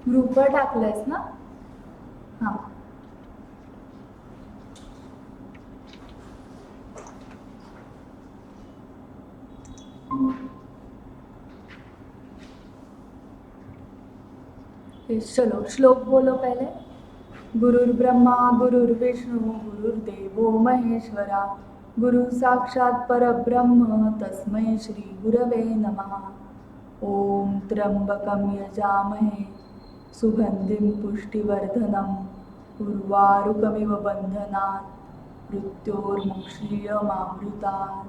ग्रुपवर टाकलंयस ना? हां. चलो श्लोक बोलो पहले. गुरुर्ब्रह्मा गुरुर्विष्णू गुरुर्देवो महेश्वरा गुरु साक्षात परब्रह्म तस्मै श्री गुरवे नमः. ओम त्र्यंबकं यजामहे सुगंधिं पुष्टिवर्धनम् उर्वारुकमिव बन्धनात् मृत्योर्मुक्षीयमामृतात्.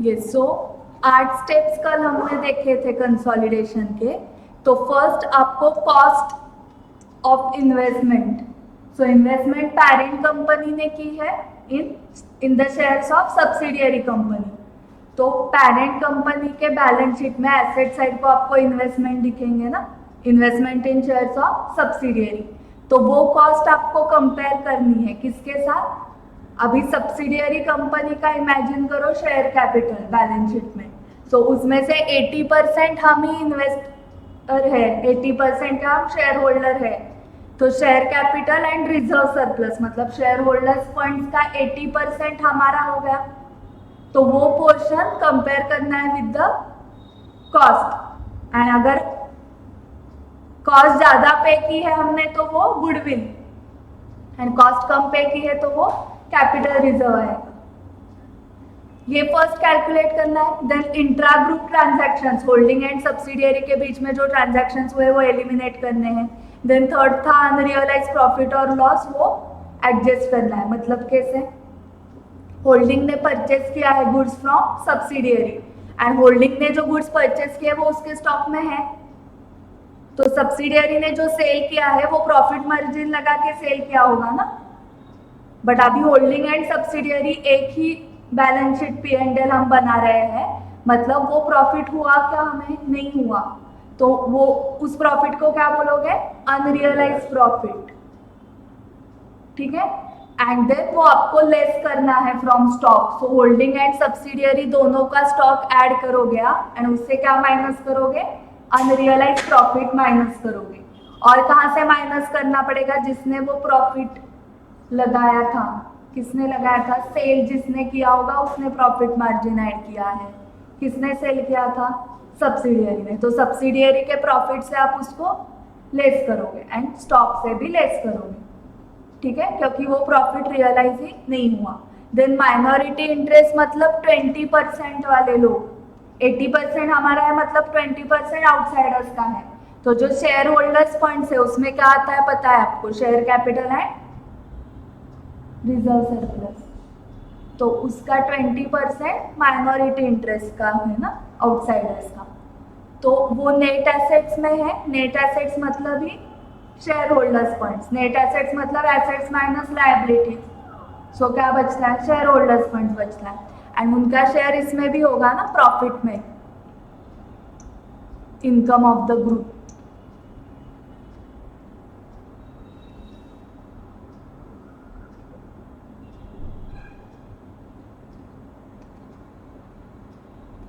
ये सो 8 स्टेप्स कल हमने देखे थे कंसोलिडेशन के. तो फर्स्ट आपको cost of investment. So investment parent company ने की है in the shares of subsidiary company. तो पेरेंट कंपनी के बैलेंस शीट में एसेट साइड को आपको इन्वेस्टमेंट दिखेंगे ना, investment in shares of subsidiary. तो वो कॉस्ट आपको कंपेयर करनी है किसके साथ? अभी सब्सिडियरी कंपनी का इमेजिन करो शेयर कैपिटल बैलेंस शीट में. सो उसमें से 80% हम ही इन्वेस्टर है, 80% का हम शेयर होल्डर है. तो share capital and reserve surplus मतलब शेयर होल्डर्स फंड्स का 80% हमारा हो गया. तो वो पोर्शन कंपेयर करना है विद द कॉस्ट. एंड अगर कॉस्ट ज्यादा पे की है हमने तो वो गुडविल, एंड कॉस्ट कम पे की है तो वो कैपिटल रिजर्व है. ये फर्स्ट कैलकुलेट करना है. Then intra group transactions, holding and subsidiary के बीच में जो ट्रांजैक्शंस हुए वो एलिमिनेट करने हैं. देन थर्ड था अनरियलाइज प्रॉफिट और लॉस, वो एडजस्ट करना है. मतलब कैसे? होल्डिंग ने परचेस किया है goods from subsidiary and holding ने जो गुड्स परचेस किए वो उसके स्टॉक में है. तो सब्सिडियरी ने जो सेल किया है वो प्रॉफिट मार्जिन लगा के सेल किया होगा ना. बट अभी होल्डिंग एंड सब्सिडियरी एक ही बैलेंस शीट P&L हम बना रहे हैं. मतलब वो प्रॉफिट हुआ क्या? हमें नहीं हुआ. तो वो उस प्रॉफिट को क्या बोलोगे? Unrealise profit. ठीक है. एंड देन वो आपको लेस करना है from stock. So holding and subsidiary दोनों का स्टॉक ऐड करोगे आप एंड उससे क्या माइनस करोगे? अनरियलाइज प्रॉफिट माइनस करोगे. और कहाँ से माइनस करना पड़ेगा? जिसने वो प्रॉफिट लगाया था. किसने लगाया था? सेल जिसने किया होगा उसने प्रॉफिट मार्जिन ऐड किया है. किसने सेल किया था? सब्सिडियरी ने. तो सब्सिडियरी के प्रॉफिट से आप उसको लेस करोगे एंड स्टॉक से भी लेस करोगे. ठीक है, क्योंकि वो प्रॉफिट रियलाइज ही नहीं हुआ. देन माइनॉरिटी इंटरेस्ट मतलब 20% वाले लोग. 80% हमारा है मतलब 20% आउटसाइडर्स का है. तो जो शेयर होल्डर्स फंड्स है उसमें क्या आता है पता है आपको? शेयर कैपिटल है, रिजर्व सरप्लस. तो उसका 20% माइनॉरिटी इंटरेस्ट का है ना, आउटसाइडर्स का. तो वो नेट एसेट्स में है. नेट एसेट्स मतलब ही shareholders funds. Net assets मतलब एसेट्स माइनस लायबिलिटीज. सो क्या बचता है? शेयर होल्डर्स फंड्स बचता है. एंड उनका शेयर इसमें भी होगा ना, प्रॉफिट में, इनकम ऑफ द ग्रुप.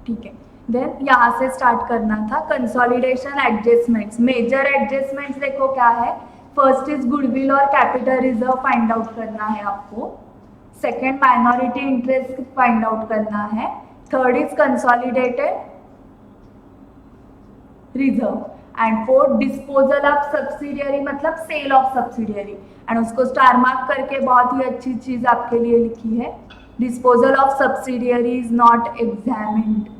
ठीक है. देन यहाँ से स्टार्ट करना था कंसोलिडेशन एडजस्टमेंट्स. मेजर एडजस्टमेंट्स देखो क्या है. फर्स्ट इज गुडविल और कैपिटल रिजर्व फाइंड आउट करना है आपको. Second minority interest find out करना है. Third is consolidated reserve. And fourth disposal of subsidiary मतलब सेल ऑफ सब्सिडियरी. एंड उसको स्टार मार्क करके बहुत ही अच्छी चीज आपके लिए लिखी है. Disposal of subsidiary is not examined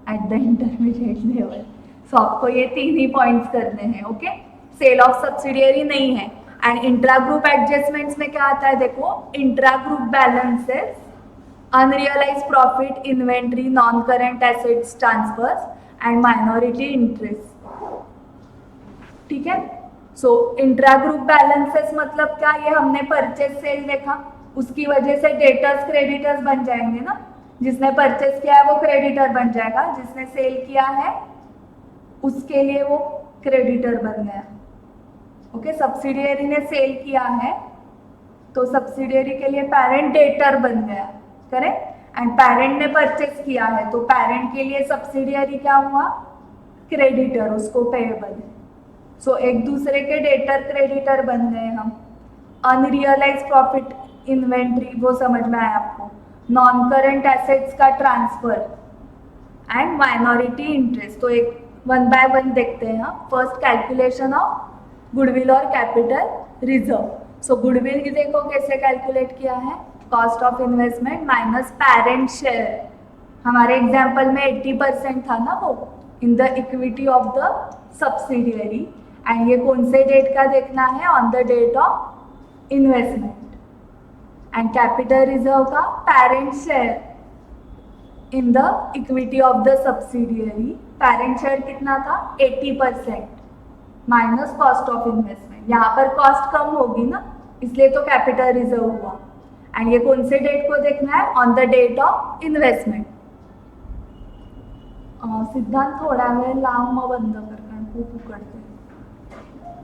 at the intermediate level. So आपको ये 3 ही पॉइंट्स करने हैं. ओके. सेल ऑफ सब्सिडियरी नहीं है. एंड इंट्रा ग्रुप एडजस्टमेंट्स में क्या आता है देखो. Intra group balances, unrealise profit, inventory, non current assets transfers and minority interest. ठीक है. सो इंट्रा ग्रुप बैलेंसेस मतलब क्या? ये हमने परचेज सेल देखा, उसकी वजह से डेटर्स क्रेडिटर्स बन जाएंगे ना. जिसने परचेस किया है वो क्रेडिटर बन जाएगा, जिसने सेल किया है उसके लिए वो क्रेडिटर बन गया. ओके. सब्सिडियरी ने सेल किया है तो सब्सिडियरी के लिए पेरेंट डेटर बन गया. करेक्ट. एंड पेरेंट ने परचेस किया है तो पेरेंट के लिए सब्सिडियरी क्या हुआ, क्रेडिटर, उसको पेएबल है। सो एक दूसरे के डेटर क्रेडिटर बन गए हम। अनरियलाइज प्रॉफिट इन्वेंट्री वो समझ में आया आपको। नॉन करंट एसेट्स का ट्रांसफर एंड माइनॉरिटी इंटरेस्ट। तो एक वन बाय वन देखते हैं हम। फर्स्ट कैलकुलेशन ऑफ गुडविल और कैपिटल रिजर्व। सो गुडविल की देखो कैसे कैलकुलेट किया है, cost of investment minus parent share. हमारे एग्जाम्पल में 80% था ना वो, in the equity of the subsidiary. And ये कौन से डेट का देखना है, on the date of investment. And capital reserve का parent share in the equity of the subsidiary. Parent share कितना था, 80% माइनस कॉस्ट ऑफ इन्वेस्टमेंट। यहाँ पर कॉस्ट कम होगी ना, इसलिए तो कैपिटल रिजर्व हुआ। एंड ये कौन से डेट को देखना है, on the date of investment. सिद्धांत थोडा वेळ लांब मग बंद कर, कारण खूप उकडते,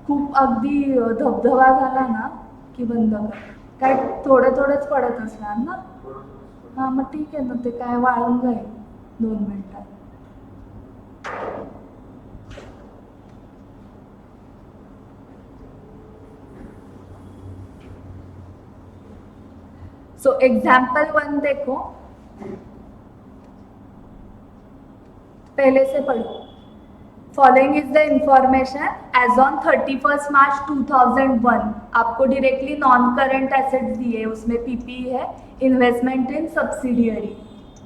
खूप अगदी धबधबा झाला ना की बंद कर। काय थोडं थोडंच पडत असणार ना, हां मग ठीक आहे ना, ते काय वाळून जाईल 2 मिनिटात। सो एग्जाम्पल 1 देखो, पहले से पढ़ो। Following is the information as on 31 March 2001। आपको डायरेक्टली नॉन करंट एसेट्स दिए, उसमें पीपी है, इन्वेस्टमेंट इन सब्सिडियरी।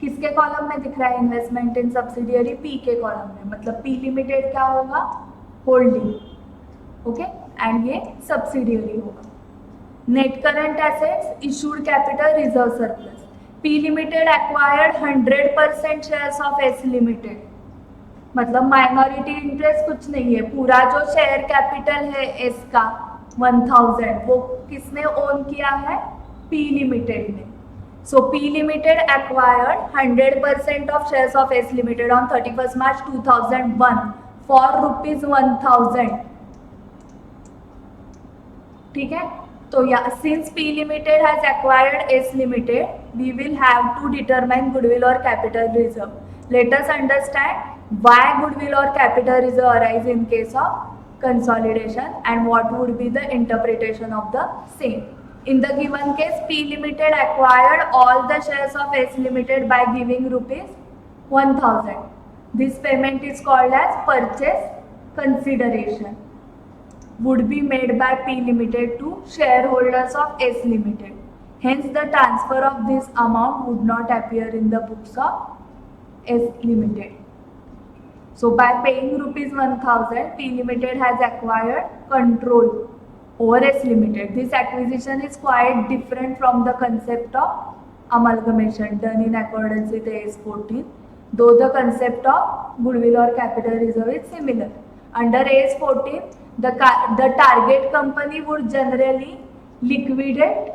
किसके कॉलम में दिख रहा है इन्वेस्टमेंट इन सब्सिडियरी, पी के कॉलम में। मतलब पी लिमिटेड क्या होगा, होल्डिंग, ओके, एंड ये सब्सिडियरी होगा। Net current assets, issued capital, reserve surplus. P limited acquired 100% shares of S limited. मतलब माइनॉरिटी इंटरेस्ट कुछ नहीं है, पूरा जो शेयर कैपिटल है एस का 1000 वो किसने ओन किया है, पी लिमिटेड ने। So P limited acquired 100% of shares of S limited on 31 March 2001 for ₹1000। ठीक है, तो या since P limited has acquired S limited, we will have to determine goodwill और capital reserve. Let us understand why goodwill or capital reserve arise in case of consolidation and what would be the interpretation of the same. In the given case, P Limited acquired all the shares of S Limited by giving ₹1000. This payment is called as purchase consideration, would be made by P Limited to shareholders of S Limited. Hence, the transfer of this amount would not appear in the books of S Limited. So by paying ₹1000, P Limited has acquired control over S Limited. This acquisition is quite different from the concept of amalgamation done in accordance with AS 14, though the concept of goodwill or capital reserve is similar. Under AS 14, the target company would generally liquidate.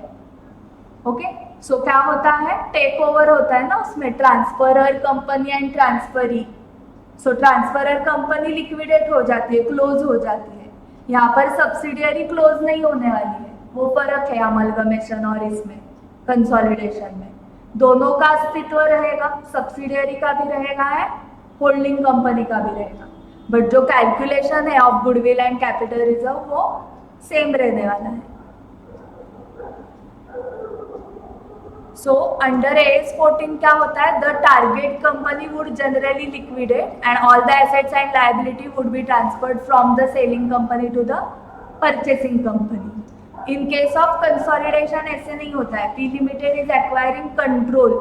Okay, so क्या होता है, take over होता है ना उसमें, transferor company and transferee. So transferor company liquidate हो जाती है, क्लोज हो जाती है। यहाँ पर सब्सिडियरी क्लोज नहीं होने वाली है, वो फर्क है अमलगमेशन और इसमें कंसोलिडेशन में। दोनों का अस्तित्व रहेगा, सब्सिडियरी का भी रहेगा है, होल्डिंग कंपनी का भी रहेगा, बट जो कैलकुलेशन है of goodwill and capital reserve वो सेम रहने वाला है। सो अंडर AS 14 क्या होता है, the target company would generally liquidate and all the assets and liability would be transferred from the selling company to the purchasing company. In case of consolidation ऐसे नहीं होता है। P limited is acquiring control,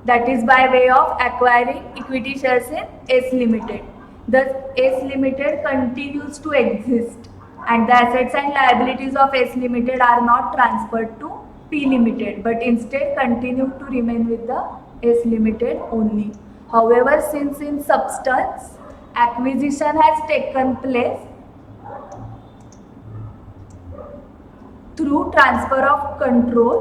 that is by way of acquiring equity shares in S limited. The S limited continues to exist and the assets and liabilities of S limited are not transferred to P Limited, but instead continue to remain with the S Limited only. However, since in substance acquisition has taken place through transfer of control,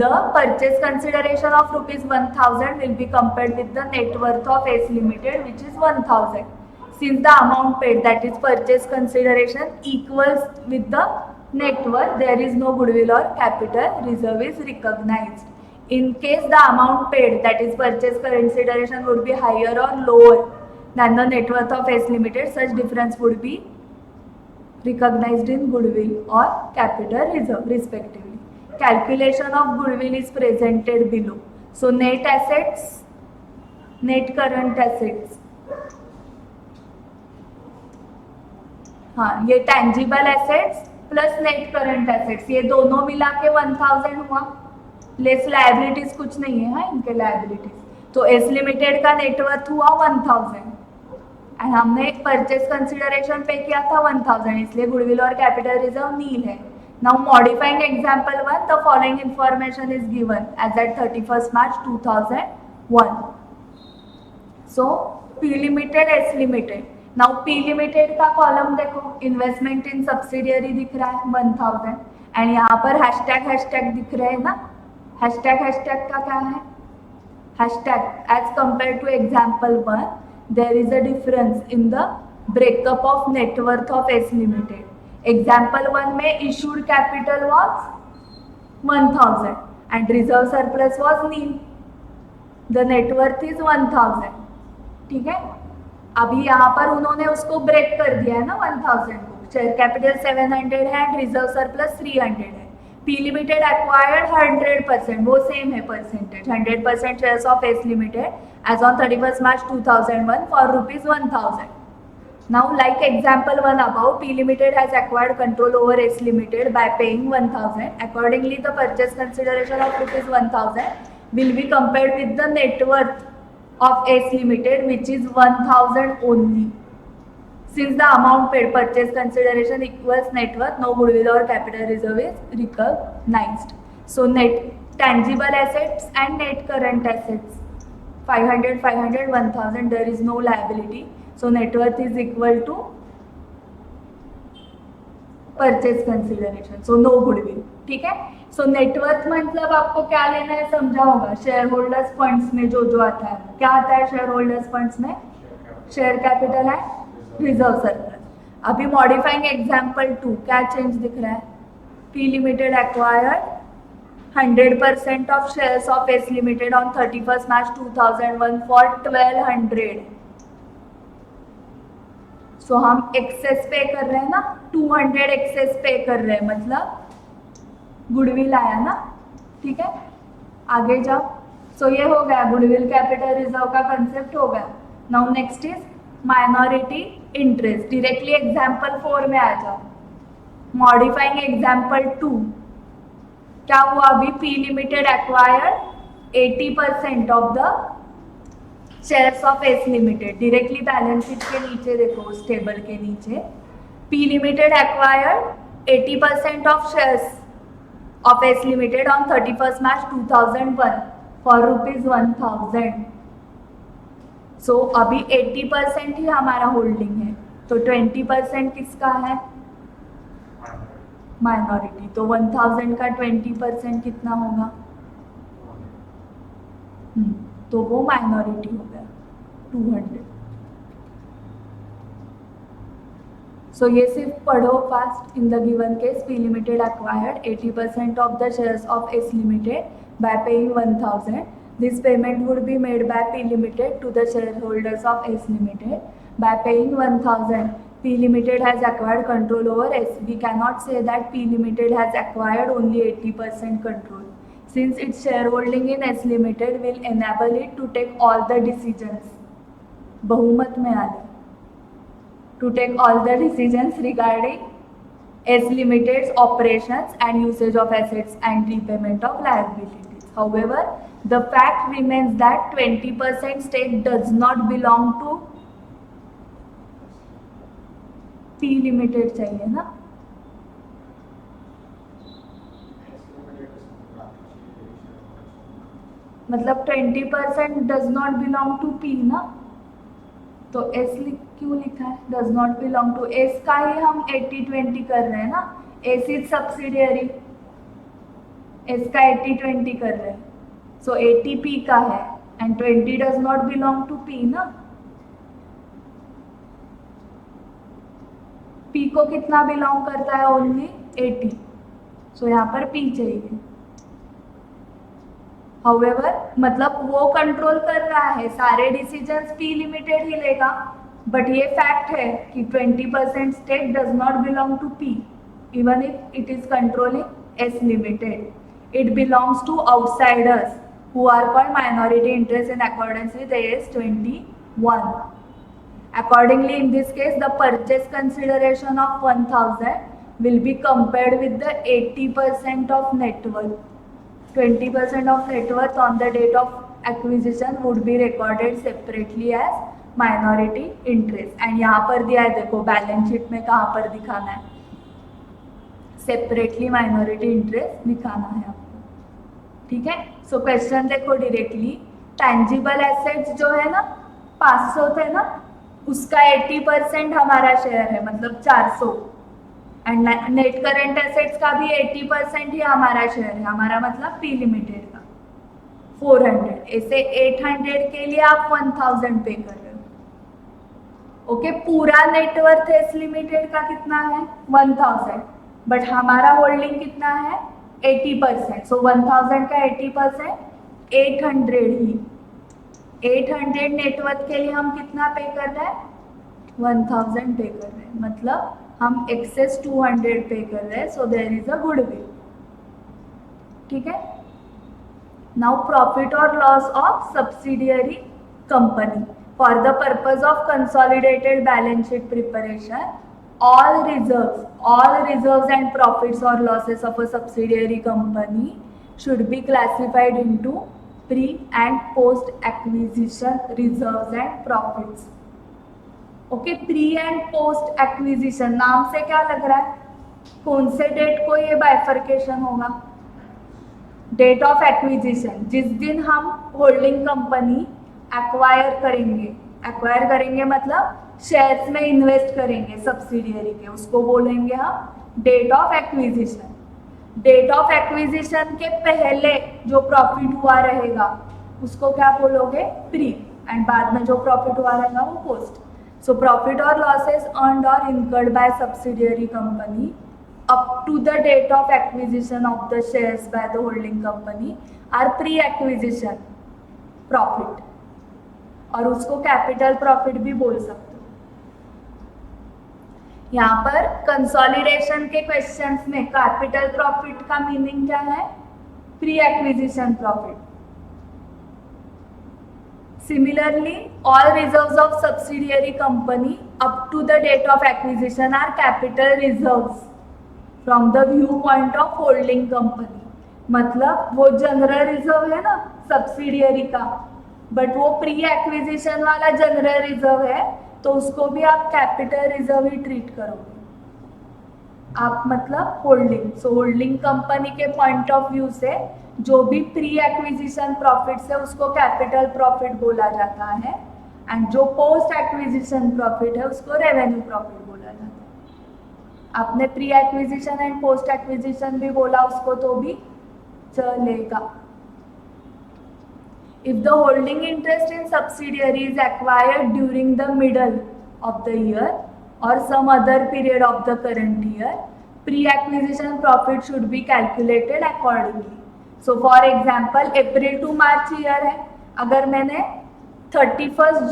the purchase consideration of ₹1000 will be compared with the net worth of S Limited, which is 1000. Since the amount paid, that is purchase consideration, equals with the net worth, there is no goodwill or capital reserve is recognized. In case the amount paid, that is purchase consideration, would be higher or lower than the net worth of S Limited, such difference would be recognized in goodwill or capital reserve respectively. Calculation of goodwill is presented below. So net assets, net current assets, हाँ, ये tangible assets plus net current assets, ये दोनों मिला के 1000 हुआ, less liabilities कुछ नहीं है, हाँ, इनके लायबिलिटीज। तो एस लिमिटेड का नेटवर्थ हुआ 1000 एंड हमने परचेस कंसिडरेशन पे किया था 1000, इसलिए गुडविल और कैपिटल रिजर्व नील है। Now modifying example 1, the following information is given as at 31st March 2001. So P limited, S limited. Now P limited का कॉलम देखो, इन्वेस्टमेंट इन सब्सिडियरी दिख रहा है 1000 एंड यहाँ पर हैशटैग दिख रहे हैं ना। हैशटैग का क्या है? Hashtag as compare to example 1 there is a difference in the breakup of net worth of S Limited. Example 1 में issued capital was 1000 and reserve surplus was nil. The net worth is 1000. ठीक है, अभी यहाँ पर उन्होंने उसको break कर दिया है ना 1000 को। शेयर कैपिटल 700 है एंड रिजर्व सरप्लस 300 है। पी लिमिटेड एक्वायर्ड 100%, वो सेम है percentage, 100% shares of S limited as on 31st March 2001 for rupees 1000. Now, like example 1 above, P Limited has acquired control over S Limited by paying 1000. Accordingly, the purchase consideration of rupees 1000 will be compared with the net worth of S Limited, which is 1000 only. Since the amount paid, purchase consideration equals net worth, no goodwill or capital reserve is recognized. So, net tangible assets and net current assets. 500, 1000, there is no liability. So net worth is equal to purchase consideration. So no goodwill. ठीक है? So net worth मतलब आपको क्या लेना है समझा होगा। Share holders funds में जो आता है, क्या आता है शेयर होल्डर्स फंड्स में? शेयर कैपिटल है, रिजर्व सरप्लस। अभी मॉडिफाइंग एग्जाम्पल 2, क्या चेंज दिख रहा है? P limited acquired 100% of shares of S Limited on 31st March 2001 for 1200. So हम एक्सेस पे कर रहे हैं ना, 200 एक्सेस पे कर रहे हैं, मतलब गुडविल आया ना। ठीक है, आगे जाओ। सो ये हो गया गुडविल कैपिटल रिजर्व का कंसेप्ट हो गया। Now next is minority interest. Directly example 4 में आ जाओ। मॉडिफाइंग एग्जाम्पल 2, क्या हुआ? अभी P limited acquired 80% of the shares of S limited. Directly balance sheet के नीचे देखो, उस टेबल के नीचे, P limited acquired 80% of shares of S limited on 31st March 2001 for rupees 1000. सो अभी 80% ही हमारा होल्डिंग है, तो 20% किसका है? माइनॉरिटी। तो 1000 का 20% कितना होगा? तो वो माइनॉरिटी हो गया 200. सो ये सिर्फ पढ़ो fast. In the given case P limited acquired 80% of the shares of S limited by paying 1000. This payment would be made by P limited to the share holders of S limited by paying 1000. P Limited has acquired control over S. We cannot say that P Limited has acquired only 80% control, since its shareholding in S Limited will enable it to take all the decisions. बहुमत में आ गया, to take all the decisions regarding S Limited's operations and usage of assets and repayment of liabilities. However, the fact remains that 20% stake does not belong to P limited चाहिए ना। मतलब 20% does not belong to P ना, तो S क्यों लिखा है? Does not belong to S का ही हम 80-20 कर रहे हैं ना। एस इज सब्सिडियरी, एस का 80-20 कर रहे हैं, सो 80 पी का है and 20 does not belong to P ना। पी को कितना बिलोंग करता है? ओनली 80. सो यहाँ पर पी चाहिए। हाउएवर मतलब वो कंट्रोल कर रहा है, सारे डिसीजंस पी लिमिटेड ही लेगा, बट ये फैक्ट है कि 20% stake does not belong to P even if it is controlling S limited. It belongs to outsiders who are called minority interest in accordance with AS 21. Accordingly, in this case, the purchase consideration of 1000 will be compared with the 80% of net worth. 20% of net worth on the date of acquisition would be recorded separately as minority interest. And यहाँ पर दिया है, देखो balance sheet में कहाँ पर दिखाना है, सेपरेटली माइनॉरिटी इंटरेस्ट दिखाना है आपको. ठीक है. सो क्वेश्चन देखो डायरेक्टली, टैंजिबल एसेट्स जो है ना 500 थे ना, उसका 80% हमारा शेयर है, मतलब 400. एंड नेट करेंट एसेट्स का भी 80% ही हमारा शेयर है, हमारा मतलब पी लिमिटेड का 400. ऐसे 800 के लिए आप 1000 पे कर रहे हो. ओके. पूरा नेटवर्थ एस लिमिटेड का कितना है 1000, बट हमारा होल्डिंग कितना है 80%. सो 1000 का 80% 800 ही. 800 नेटवर्थ के लिए हम कितना पे कर रहे हैं 1000 पे कर रहे हैं, मतलब हम एक्सेस 200 पे कर रहे हैं. So there is a goodwill. ठीक है. नाउ प्रॉफिट और loss of subsidiary company for the purpose of consolidated balance sheet preparation. All reserves and profits or losses of a subsidiary company should be classified into pre and post acquisition reserves and profits. Okay, pre and post acquisition नाम से क्या लग रहा है, कौन से date को ये बाइफर्केशन होगा, डेट ऑफ एक्विजिशन, जिस दिन हम होल्डिंग कंपनी एक्वायर करेंगे मतलब शेयर्स में इन्वेस्ट करेंगे सब्सिडियरी के, उसको बोलेंगे हम date of acquisition. Date of acquisition के पहले जो प्रॉफिट हुआ रहेगा उसको क्या बोलोगे प्री, एंड बाद में जो प्रॉफिट हुआ रहेगा वो पोस्ट. सो प्रॉफिट और लॉसेस अर्नड और incurred by subsidiary company up to the date of acquisition of the shares by the holding company are pre acquisition profit, और उसको कैपिटल प्रॉफिट भी बोल सकते हो. यहाँ पर कंसोलिडेशन के क्वेश्चंस में कैपिटल प्रॉफिट का मीनिंग क्या है, pre acquisition profit. Similarly all reserves of subsidiary company up to the date of acquisition are capital reserves from the view point of holding company. मतलब वो जनरल रिजर्व है ना subsidiary का, but वो pre acquisition वाला general reserve है, तो उसको भी आप कैपिटल रिजर्व ही ट्रीट करोगे आप, मतलब होल्डिंग. सो होल्डिंग कंपनी के पॉइंट ऑफ व्यू से जो भी प्री एक्विजिशन प्रॉफिट्स है उसको कैपिटल प्रॉफिट बोला जाता है, एंड जो पोस्ट एक्विजिशन प्रॉफिट है उसको रेवेन्यू प्रॉफिट बोला जाता है. आपने pre acquisition and post acquisition भी बोला उसको तो भी चलेगा. If the holding interest in subsidiary is acquired during the middle of the year or some other period of the current year, pre-acquisition profit should be calculated accordingly. So for example, April to March year है, अगर मैंने 1st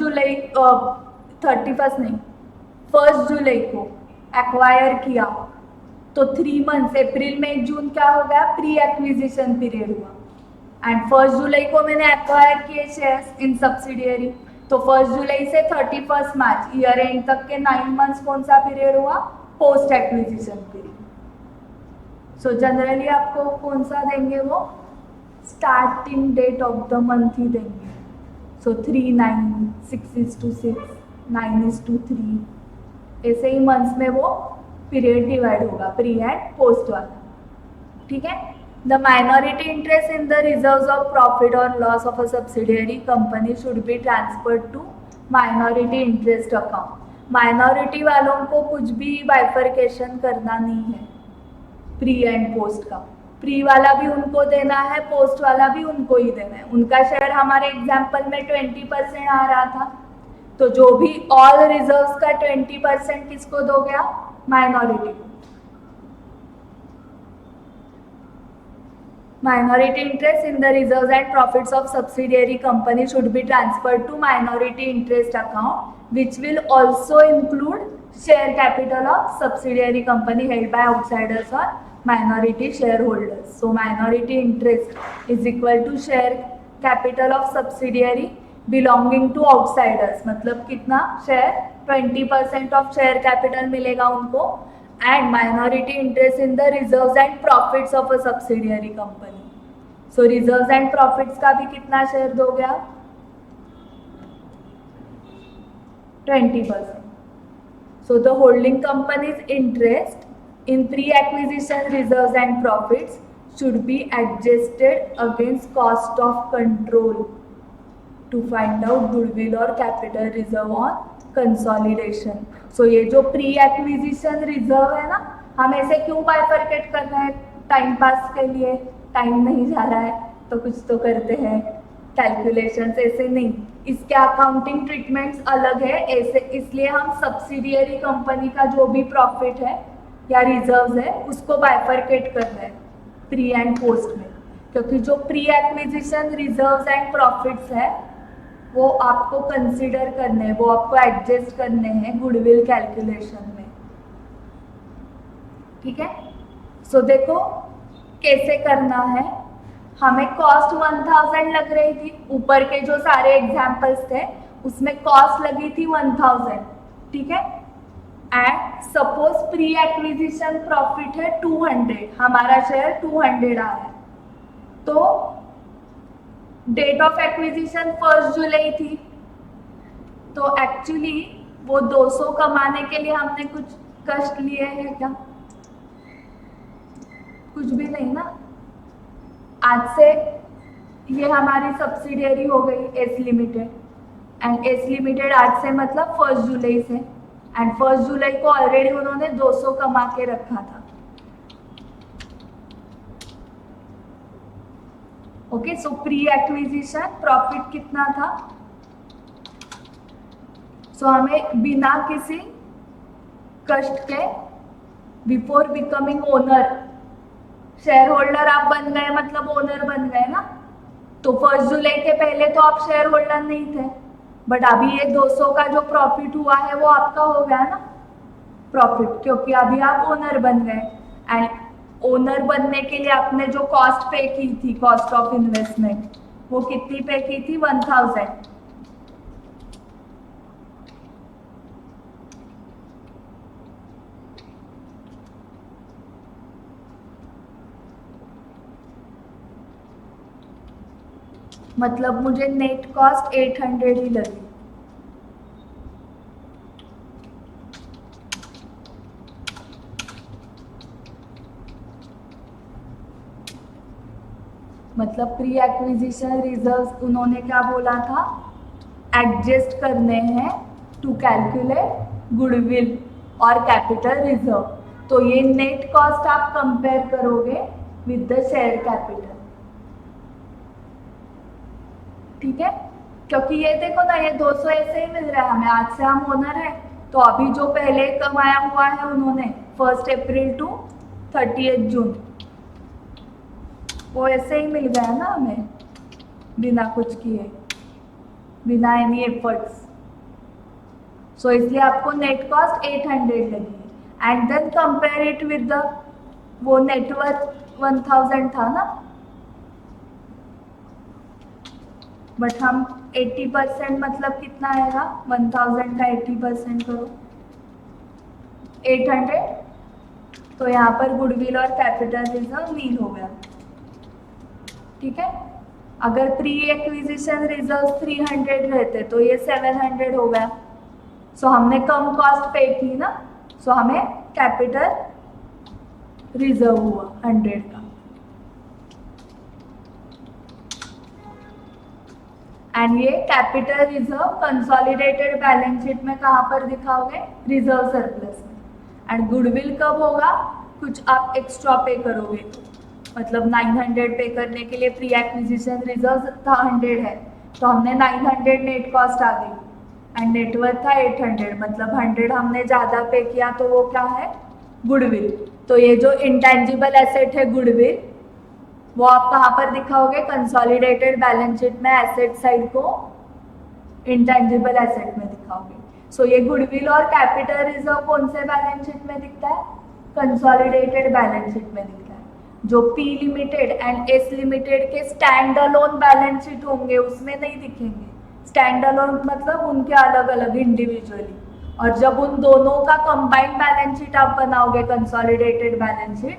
जुलाई को acquire किया तो 3 months अप्रैल मई जून क्या हो गया pre acquisition period हुआ, एंड 1 जुलाई को मैंने एक्वायर किए शेयर्स इन सब्सिडियरी, तो 1 जुलाई से 31 मार्च ईयर एंड तक के 9 months कौन सा पीरियड हुआ post acquisition period. So generally आपको कौन सा देंगे वो starting date of the month ही देंगे. सो 3, 9, 6:6, 9:3, ऐसे ही मंथ्स में वो पीरियड डिवाइड होगा प्री एंड पोस्ट वाला. ठीक है. The minority interest in the reserves of profit or loss of a subsidiary company should be transferred to minority interest account. Minority वालों को कुछ भी बाइफर्केशन करना नहीं है प्री एंड पोस्ट का. प्री वाला भी उनको देना है, पोस्ट वाला भी उनको ही देना है. उनका शेयर हमारे एग्जाम्पल में 20% आ रहा था, तो जो भी ऑल रिजर्व्स का 20% किसको दोगे आप माइनॉरिटी को. Minority interest in the reserves and profits of subsidiary company should be transferred to minority interest account, which will also include share capital of subsidiary company held by outsiders or minority shareholders. So minority interest is equal to share capital of subsidiary belonging to outsiders. मतलब कितना share 20% of share capital मिलेगा उनको, and minority interest in the reserves and profits of a subsidiary company. So reserves and profits का भी कितना share दोगे आप? 20%. So the holding company's interest in pre-acquisition reserves and profits should be adjusted against cost of control to find out goodwill or capital reserve on consolidation. So ये जो pre acquisition reserve है ना, हम ऐसे क्यों bifurcate कर रहे हैं? टाइम पास के लिए, टाइम नहीं जा रहा है तो कुछ तो करते हैं कैलकुलेशंस, ऐसे नहीं, इसके अकाउंटिंग ट्रीटमेंट्स अलग है ऐसे, इसलिए हम सब्सिडियरी कंपनी का जो भी प्रॉफिट है या रिजर्व्स है उसको बाइफरकेट कर रहे हैं प्री एंड पोस्ट में, क्योंकि जो pre acquisition reserves and profits है वो आपको कंसीडर करने हैं, वो आपको एडजस्ट करने हैं गुडविल कैलकुलेशन में. ठीक है. सो देखो कैसे करना है. हमें कॉस्ट 1000 लग रही थी, ऊपर के जो सारे एग्जाम्पल्स थे उसमें कॉस्ट लगी थी 1000. ठीक है. And suppose pre acquisition profit है 200, हमारा शेयर 200 आ रहा है, तो डेट ऑफ एक्विजिशन 1 जुलाई थी, तो एक्चुअली वो 200 कमाने के लिए हमने कुछ कष्ट लिए हैं क्या? कुछ भी नहीं ना. आज से ये हमारी सब्सिडियरी हो गई S limited, and S limited आज से मतलब 1 जुलाई से, एंड 1 जुलाई को ऑलरेडी उन्होंने 200 कमा के रखा था. ओके. सो प्री एक्विजिशन प्रॉफिट कितना था? सो हमें बिना किसी कष्ट के before becoming owner, share holder आप बन गए मतलब ओनर बन गए ना, तो 1 जुलाई के पहले तो आप शेयर होल्डर नहीं थे, बट अभी ये 200 का जो प्रॉफिट हुआ है वो आपका हो गया ना प्रॉफिट, क्योंकि अभी आप ओनर बन गए. एंड ओनर बनने के लिए आपने जो कॉस्ट पे की थी, कॉस्ट ऑफ इन्वेस्टमेंट, वो कितनी पे की थी? 1000. मतलब मुझे नेट कॉस्ट 800 ही लगी. मतलब प्री एक्विजिशन रिजर्व्स उन्होंने क्या बोला था? एडजस्ट करने हैं टू कैलकुलेट गुडविल और कैपिटल रिजर्व. तो ये नेट कॉस्ट आप कंपेयर करोगे विद द शेयर कैपिटल. ठीक है. क्योंकि ये देखो ना, ये 200 ऐसे ही मिल रहा है हमें, आज से हम ओनर है, तो अभी जो पहले कमाया हुआ है उन्होंने 1 अप्रैल टू 30 जून, वो ऐसे ही मिल गया ना हमें बिना कुछ किए, बिना एनी एफर्ट्स. सो इसलिए आपको नेट कॉस्ट 800 लगी. And then compare it with the, वो नेटवर्थ 1000 था ना, बट हम 80% मतलब कितना आएगा? 1000 का 80% करो 800, तो यहाँ पर गुडविल और कैपिटल रिजर्व नील हो गया. ठीक है. अगर प्री एक्विजिशन रिजर्व 300 रहते तो ये 700 हो गया. सो हमने कम कॉस्ट पे की ना, सो हमें कैपिटल रिजर्व हुआ 100 का. एंड ये capital reserve consolidated balance sheet में कहाँ पर दिखाओगे? रिजर्व सरप्लस में. एंड गुडविल कब होगा? कुछ आप एक्स्ट्रा पे करोगे तो, मतलब 900 पे करने के लिए प्री एक्विजिशन रिजर्व था 100 है, तो हमने 900 नेट कॉस्ट आ गई, एंड नेटवर्थ था 800, मतलब 100 हमने ज़्यादा पे किया, तो वो क्या है? गुडविल. तो ये जो इंटेंजिबल एसेट है गुडविल, वो आप कहाँ पर दिखाओगे? कंसोलिडेटेड बैलेंस शीट में एसेट साइड को इंटेंजिबल एसेट में दिखाओगे। सो ये गुडविल और कैपिटल रिजर्व कौन से बैलेंस शीट में दिखता है? कंसोलिडेटेड बैलेंस शीट में दिखता है। जो P limited and S limited के स्टैंड अलोन बैलेंस शीट होंगे उसमें नहीं दिखेंगे। स्टैंड अलोन मतलब उनके अलग अलग इंडिविजुअली, और जब उन दोनों का कंबाइंड बैलेंस शीट आप बनाओगे कंसोलिडेटेड बैलेंस शीट,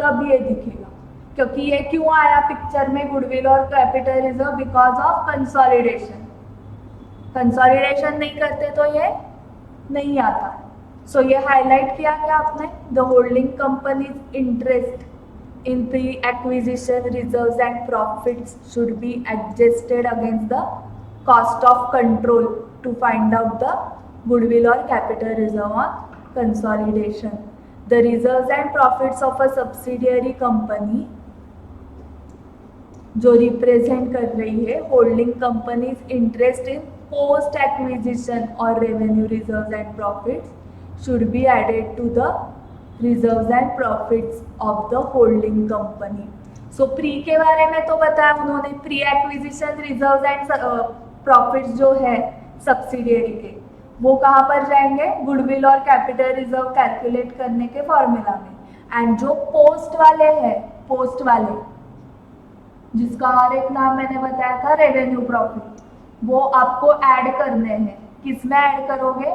तब ये दिखेगा। क्योंकि ये क्यों आया पिक्चर में गुडविल और capital reserve? Because of consolidation. Consolidation नहीं करते तो ये नहीं आता। सो ये हाईलाइट किया क्या आपने? The holding company's interest in pre acquisition reserves and profits should be adjusted against the cost of control to find out the goodwill or capital reserve on consolidation. The reserves and profits of a subsidiary company जो represent कर रही है holding company's interest in post acquisition और revenue reserves and profits should be added to the reserves and profits of the holding company. So pre के बारे में तो बताया उन्होंने, pre acquisition reserves and profits जो है सब्सिडियरी के, वो कहाँ पर जाएंगे? गुडविल और कैपिटल रिजर्व कैलकुलेट करने के फॉर्मूला में। एंड जो पोस्ट वाले हैं, पोस्ट वाले जिसका और एक नाम मैंने बताया था रेवेन्यू प्रॉफिट, वो आपको ऐड करने हैं। किस में ऐड करोगे?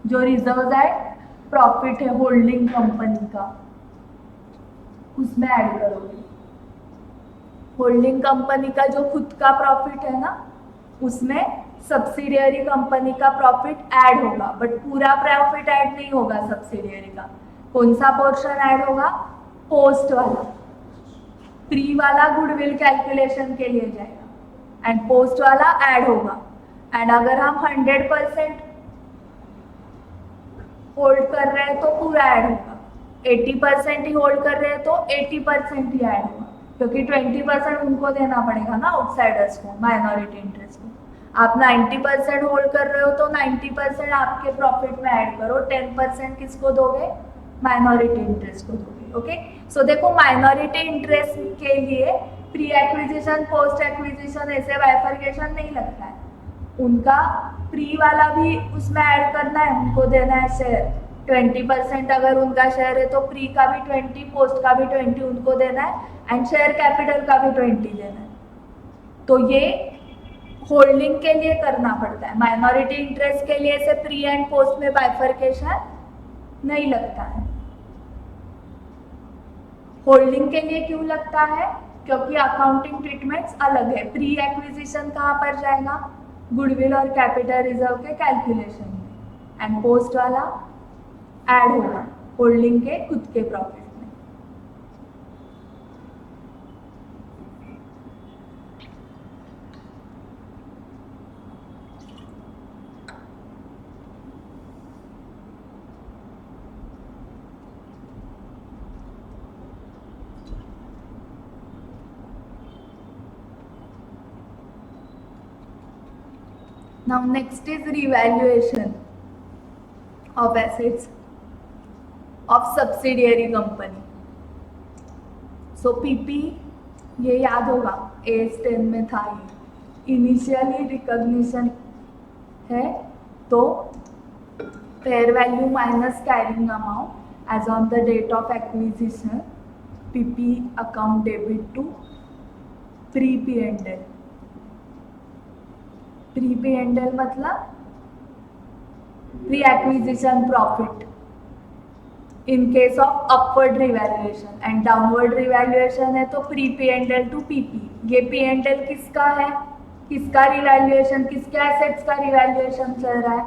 जो रिजर्व एंड प्रॉफिट है होल्डिंग कंपनी का, उसमें ऐड करोगे। होल्डिंग कंपनी का जो खुद का प्रॉफिट है ना, उसमें सब्सिडियरी कंपनी का प्रॉफिट ऐड होगा, बट पूरा प्रॉफिट ऐड नहीं होगा सब्सिडियरी का। कौन सा पोर्शन ऐड होगा? पोस्ट वाला। प्री वाला गुडविल कैलकुलेशन के लिए जाएगा एंड पोस्ट वाला ऐड होगा। एंड अगर हम 100% होल्ड कर रहे हैं तो पूरा ऐड होगा, 80% ही होल्ड कर रहे हैं तो 80% ही ऐड होगा, क्योंकि 20% उनको देना पड़ेगा ना आउटसाइडर्स को, माइनॉरिटी इंटरेस्ट को। आप 90% होल्ड कर रहे हो तो 90% आपके प्रॉफिट में ऐड करो, 10% किसको दोगे? माइनॉरिटी इंटरेस्ट को दोगे। ओके, सो देखो माइनॉरिटी इंटरेस्ट के लिए प्री एक्विजिशन पोस्ट एक्विजिशन ऐसे बाइफर्केशन नहीं लगता है। उनका प्री वाला भी उसमें ऐड करना है, उनको देना है शेयर 20%। अगर उनका शेयर है तो प्री का भी 20, पोस्ट का भी 20 उनको देना है, एंड शेयर कैपिटल का भी 20 देना है। तो ये होल्डिंग के लिए करना पड़ता है। माइनॉरिटी इंटरेस्ट के लिए से प्री एंड पोस्ट में बाइफर्केशन नहीं लगता है। होल्डिंग के लिए क्यों लगता है? क्योंकि अकाउंटिंग ट्रीटमेंट्स अलग है। प्री एक्विजिशन कहाँ पर जाएगा? गुडविल और कैपिटल रिजर्व के कैलकुलेशन में, एंड पोस्ट वाला ऐड होगा होल्डिंग के खुद के प्रॉफिट में। Now next is revaluation of assets of subsidiary company. So PP ये याद होगा AS10 में था, ये इनिशियली रिकॉग्निशन है तो fair value minus carrying amount as on the date of acquisition, PP account debit to pre P&L। Pre P&L मतलब pre acquisition profit in case of upward revaluation, and downward revaluation है तो pre P&L to PP। ये P&L किसका है? किसका revaluation, किसके assets का revaluation चल रहा है?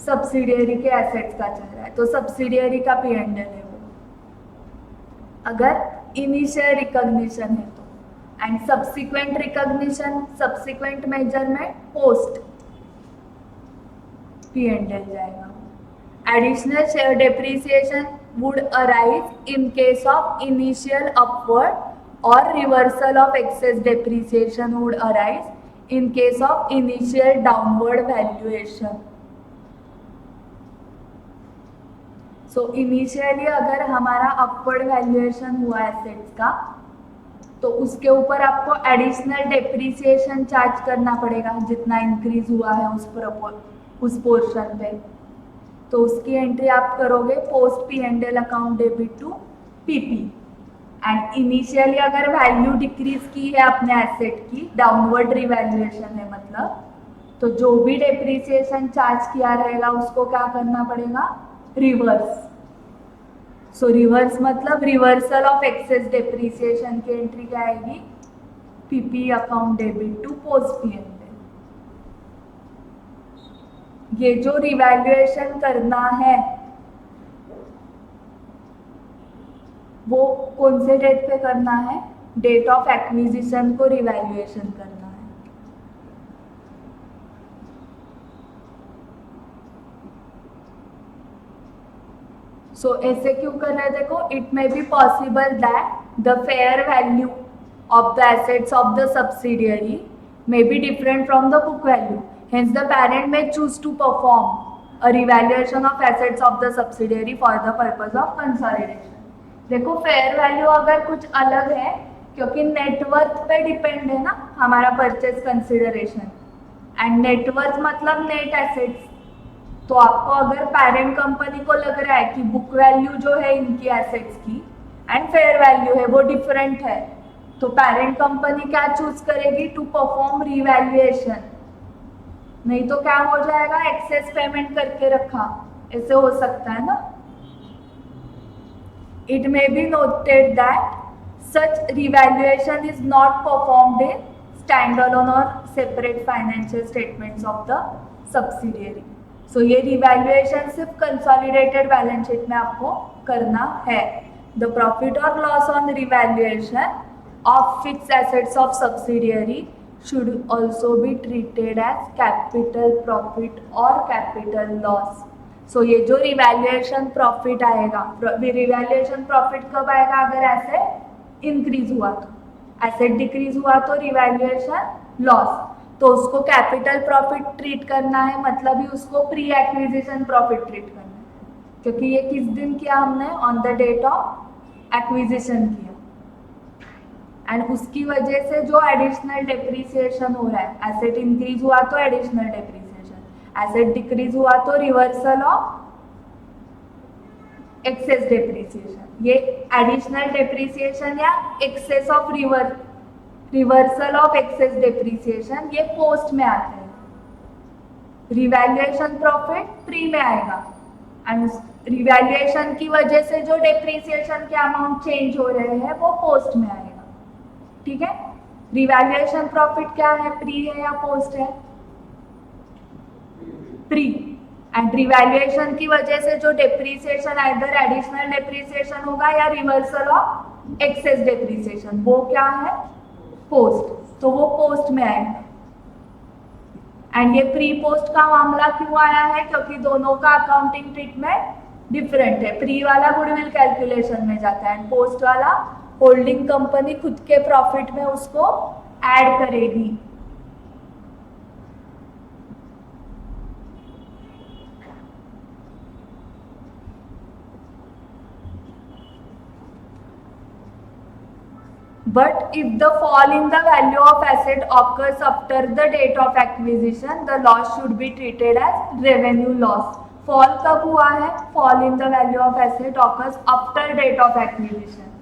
सब्सिडियरी के एसेट्स का चल रहा है, तो सब्सिडियरी का P&L है वो, अगर इनिशियल रिकॉग्निशन है तो। And subsequent recognition, subsequent measurement post P&L जाएगा। Additional share depreciation would arise in case of initial upward or reversal of excess depreciation would arise in case of initial downward valuation. So initially अगर हमारा upward valuation हुआ assets का तो उसके ऊपर आपको additional depreciation charge करना पड़ेगा जितना इंक्रीज हुआ है उस पोर्शन पे। तो उसकी एंट्री आप करोगे post P&L account debit to PP। And initially अगर वैल्यू डिक्रीज की है अपने एसेट की, डाउनवर्ड रिवैल्यूएशन है मतलब, तो जो भी डेप्रिसिएशन चार्ज किया रहेगा उसको क्या करना पड़ेगा, रिवर्स। सो रिवर्स मतलब रिवर्सल ऑफ एक्सेस डेप्रिसिएशन की एंट्री क्या आएगी, PP account debit to post P&L। ये जो रिवैल्यूएशन करना है वो कौन से डेट पे करना है, डेट ऑफ एक्विजिशन को रिवैल्यूएशन करना है। सो ऐसे क्यों कर रहे हैं, देखो, it may be possible that the fair value of the assets of the subsidiary may be different from the book value. Hence, the parent may choose to perform a revaluation of assets of the subsidiary for the purpose of consolidation. देखो fair value अगर कुछ अलग है, क्योंकि net worth पे depend है ना हमारा परचेज कंसिडरेशन, एंड नेटवर्थ मतलब नेट एसेट्स। तो आपको अगर पेरेंट कंपनी को लग रहा है कि बुक वैल्यू जो है इनकी एसेट्स की एंड फेयर वैल्यू है वो डिफरेंट है, तो पेरेंट कंपनी क्या चूज करेगी, टू परफॉर्म रिवैल्यूएशन। नहीं तो क्या हो जाएगा, एक्सेस पेमेंट करके रखा, ऐसे हो सकता है ना। It may be noted that such revaluation is not performed in standalone और separate financial statements of the subsidiary. So ये रिवैल्यूएशन सिर्फ कंसोलिडेटेड बैलेंस शीट में आपको करना है। द प्रॉफिट और loss on revaluation of fixed assets of subsidiary should also be treated as capital profit or capital loss. So ये जो revaluation profit आएगा, रिवैल्यूएशन प्रॉफिट कब आएगा, अगर एसेट इंक्रीज हुआ तो, एसेट डिक्रीज हुआ तो रिवैल्यूएशन लॉस। तो उसको कैपिटल प्रॉफिट ट्रीट करना है, मतलब ही उसको प्री एक्विजिशन प्रॉफिट ट्रीट करना है, क्योंकि ये किस दिन किया हमने, on the date of acquisition किया। एंड उसकी वजह से जो एडिशनल डेप्रिसिएशन हो रहा है, एसेट इंक्रीज हुआ तो एडिशनल डेप्रिसिएशन, एसेट डिक्रीज हुआ तो रिवर्सल ऑफ एक्सेस डेप्रिसिएशन। ये एडिशनल डेप्रिसिएशन या excess of reversal of excess depreciation ये पोस्ट में आते हैं, रिवैल्यूएशन प्रॉफिट प्री में आएगा। एंड रिवैल्यूएशन की वजह से जो डेप्रिसिएशन के अमाउंट चेंज हो रहे हैं वो पोस्ट में आएगा। ठीक है, रिवैल्यूएशन प्रॉफिट क्या है, प्री है या पोस्ट है, प्री। एंड रिवैल्यूएशन की वजह से जो डेप्रिसिएशन आइदर एडिशनल डेप्रिसिएशन होगा या रिवर्सल ऑफ एक्सेस डेप्रिसिएशन, वो क्या है, पोस्ट। तो वो पोस्ट में आएगा। एंड ये प्री पोस्ट का मामला क्यों आया है, क्योंकि दोनों का अकाउंटिंग ट्रीटमेंट डिफरेंट है। प्री वाला गुडविल कैलकुलेशन में जाता है, पोस्ट वाला होल्डिंग कंपनी खुद के प्रॉफिट में उसको ऐड करेगी। But if the fall in the value of asset occurs after the date of acquisition, the loss should be treated as revenue loss. Fall कब हुआ है, fall in the value of asset occurs after date of acquisition,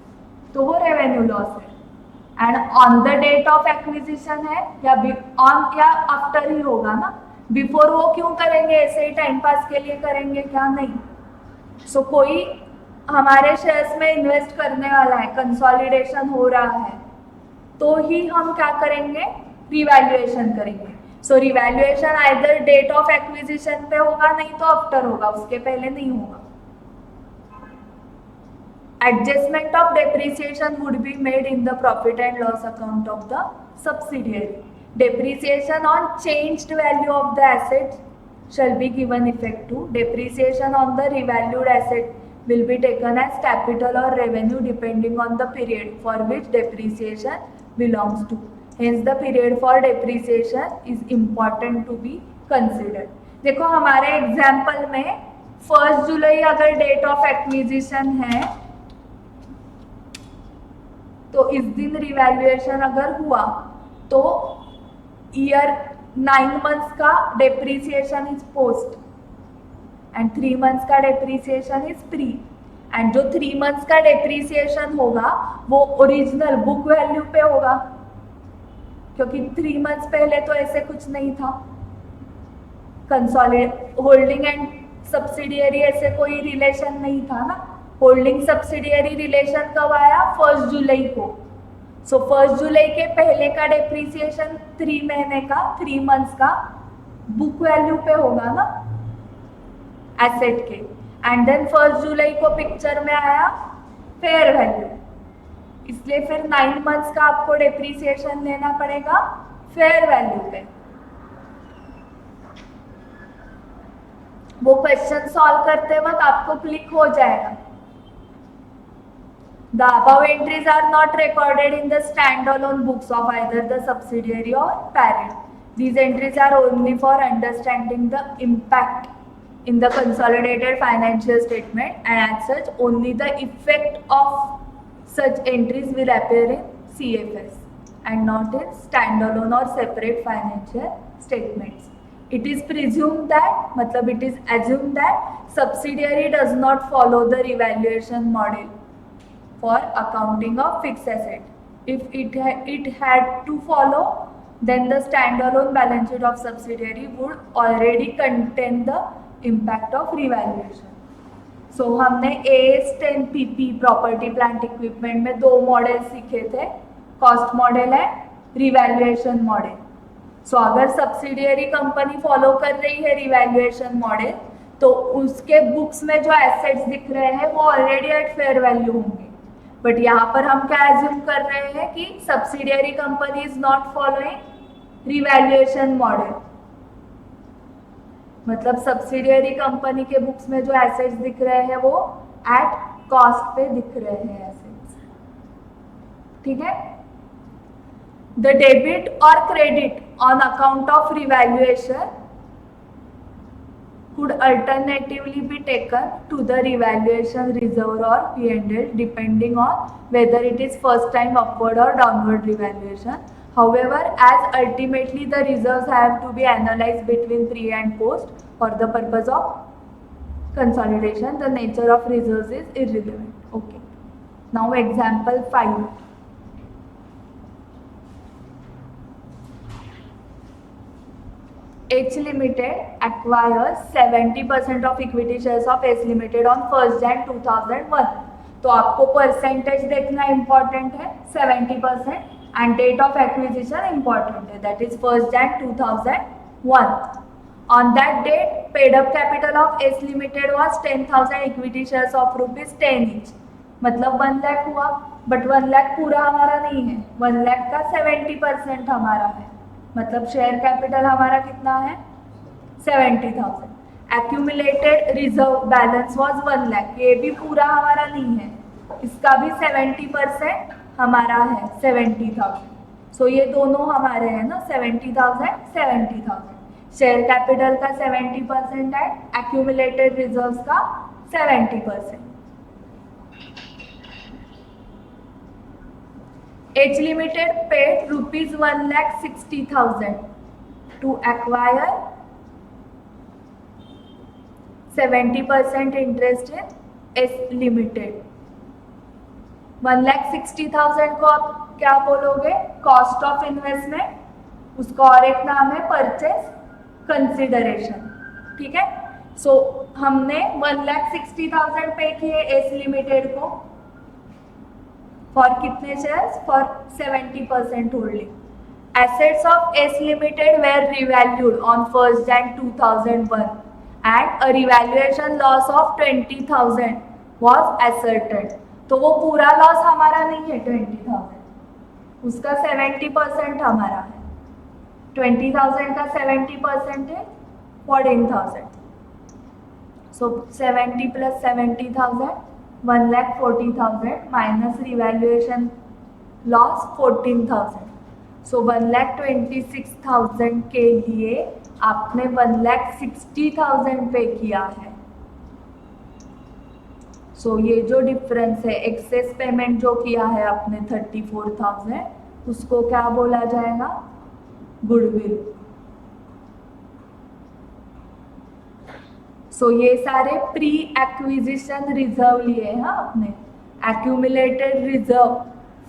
तो वो revenue loss है। And on the date of acquisition है या on या after he होगा ना, बिफोर वो क्यों करेंगे, ऐसे ही टाइम पास के लिए करेंगे क्या, नहीं। सो कोई हमारे शेयर्स में इन्वेस्ट करने वाला है, कंसोलिडेशन हो रहा है, तो ही हम क्या करेंगे, रिवैल्यूएशन करेंगे। So revaluation either date of acquisition पे होगा, नहीं तो आफ्टर होगा, उसके पहले नहीं होगा। Adjustment of depreciation would be made in the profit and loss account of the subsidiary. Depreciation on changed value of the asset shall be given effect to. Depreciation on the revalued asset will be taken as capital or revenue depending on the period for which depreciation belongs to. Hence the period for depreciation is important to be considered. देखो हमारे example में 1 जुलाई अगर date of acquisition है तो इस दिन revaluation अगर हुआ तो ईयर 9 मंथ्स का depreciation is post and 3 months का डेप्रीसिएशन इज प्री, एंड जो 3 मंथ्स का डेप्रीसिएशन होगा वो ओरिजिनल बुक वैल्यू पे होगा, क्योंकि 3 मंथ्स पहले तो ऐसे कुछ नहीं था, कंसोलिडेट होल्डिंग एंड सब्सिडियरी ऐसे कोई रिलेशन नहीं था ना। होल्डिंग सब्सिडियरी रिलेशन कब आया? 1 जुलाई को। सो 1 जुलाई के पहले का डेप्रीसिएशन 3 महीने का, 3 मंथ्स का बुक वैल्यू पे होगा ना एसेट के, एंड देन 1 जुलाई को पिक्चर में आया फेयर वैल्यू, इसलिए फिर 9 मंथ्स का आपको डेप्रीसिएशन लेना पड़ेगा फेयर वैल्यू पे। वो क्वेश्चन सॉल्व करते वक्त आपको क्लिक हो जाएगा। The above entries are not recorded in the standalone books of either the subsidiary or parent. These entries are only for understanding the impact in the consolidated financial statement, and as such only the effect of such entries will appear in CFS and not in standalone or separate financial statements. It is presumed that, मतलब it is assumed that subsidiary does not follow the revaluation model for accounting of fixed asset. If it had to follow, then the standalone balance sheet of subsidiary would already contain the impact of revaluation. So हमने AS10 PP property plant equipment में 2 model सीखे थे, cost model है, revaluation model. सो अगर subsidiary company follow कर रही है revaluation model तो उसके बुक्स में जो एसेट्स दिख रहे हैं वो ऑलरेडी एट फेयर वैल्यू होंगे, बट यहाँ पर हम क्या एज्यूम कर रहे हैं कि subsidiary company is not following revaluation model, मतलब सब्सिडियरी कंपनी के बुक्स में जो एसेट्स दिख रहे हैं वो एट कॉस्ट पे दिख रहे हैं एसेट्स, ठीक है। द डेबिट और credit on account of revaluation could alternatively be taken to the revaluation reserve or P&L depending on whether it is first time upward or downward revaluation. However, as ultimately the reserves have to be analyzed between pre and post for the purpose of consolidation, the nature of reserves is irrelevant. Okay. Now example 5. H Limited acquires 70% of equity shares of H Limited on 1st Jan 2001. तो आपको percentage देखना important है 70% and date of acquisition important है, that is 1st Jan 2001. On that date, paid up capital of S Limited was 10,000 equity shares of ₹10 each. मतलब 1 लाख हुआ, but 1 lakh पूरा हमारा नहीं है, 1 लाख का 70% हमारा है, मतलब शेयर कैपिटल हमारा कितना है 70,000. Accumulated reserve balance was 1 lakh, ये भी पूरा हमारा नहीं है, इसका भी 70% हमारा है 70,000. सो ये दोनों हमारे हैं ना 70,000 70,000. शेयर कैपिटल का 70% है, एक्यूमुलेटेड रिजर्व्स का 70%. H Limited paid ₹1,60,000 to acquire 70% interest in S Limited. 1,60,000 को आप क्या बोलोगे? कॉस्ट ऑफ इन्वेस्टमेंट, उसका और एक नाम है परचेस कंसिडरेशन, ठीक है. सो हमने 1,60,000 पे किए एस लिमिटेड को फॉर कितने shares? For 70% holding. Assets of S Limited were revalued on 1st Jan 2001 and a revaluation loss of 20,000 was asserted. तो वो पूरा लॉस हमारा नहीं है 20,000, उसका 70% हमारा है. 20,000 का 70% है 14,000. So 70 plus 70,000, 1,40,000 minus revaluation loss 14,000. सो 1,26,000 के लिए आपने 1,60,000 पे किया है. सो ये जो डिफरेंस है, एक्सेस पेमेंट जो किया है आपने 34,000, उसको क्या बोला जाएगा? गुडविल। सो ये सारे प्री एक्विजिशन रिजर्व लिए हैं आपने। एक्यूमुलेटेड रिजर्व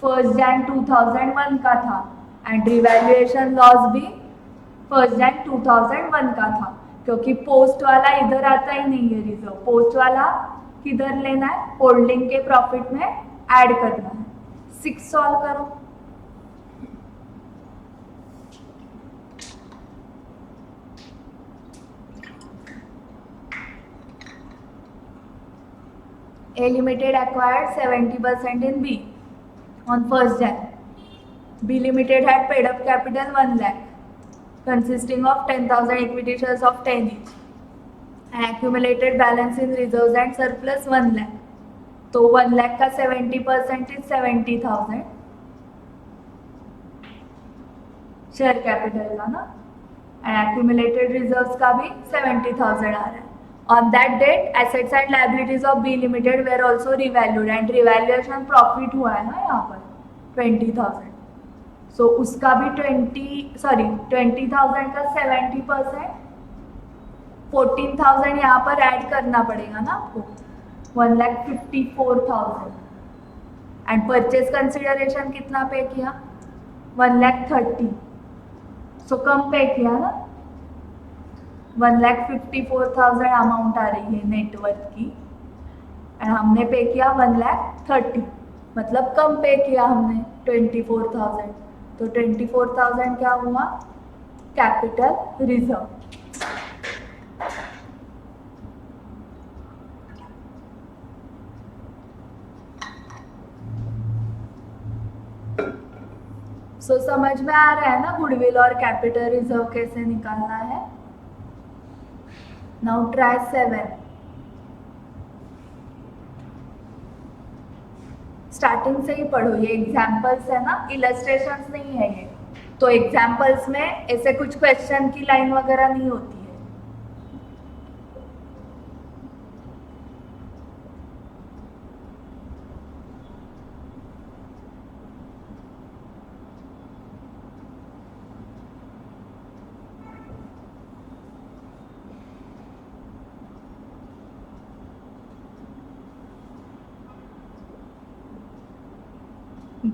1 Jan 2001 का था एंड रिवैल्यूएशन लॉस भी 1 Jan 2001 का था, क्योंकि पोस्ट वाला इधर आता ही नहीं है रिजर्व। पोस्ट वाला किधर लेना है? होल्डिंग के प्रॉफिट में ऐड करना है। 6 सॉल्व करो। A Limited acquired 70% in B on 1st Jan. B Limited had paid up capital 1 lakh, consisting of 10,000 equity shares of 10 each, and accumulated balance in reserves and surplus 1 lakh. तो 1 lakh का 70% is 70,000 share capital का ना, and accumulated reserves का भी 70,000 आ रहा है। On that date, assets and liabilities of B Limited were also revalued and revaluation profit हुआ है ना यहाँ पर 20,000। So उसका भी 20,000 का 70%, 14,000 यहाँ पर ऐड करना पड़ेगा ना आपको, 1,54,000। एंड परचेज कंसिडरेशन कितना पे किया? 1,30,000। सो कम पे किया ना, 1,54,000 अमाउंट आ रही है नेटवर्थ की, एंड हमने पे किया 1,30,000, मतलब कम पे किया हमने 24,000। तो 24,000 क्या हुआ? Capital reserve. सो समझ में आ रहा है ना गुडविल और कैपिटल रिजर्व कैसे निकालना है? Now try 7। स्टार्टिंग से ही पढ़ो, ये एग्जाम्पल्स है ना, इलस्ट्रेशंस नहीं है ये। तो एग्जाम्पल्स में ऐसे कुछ क्वेश्चन की लाइन वगैरह नहीं होती है।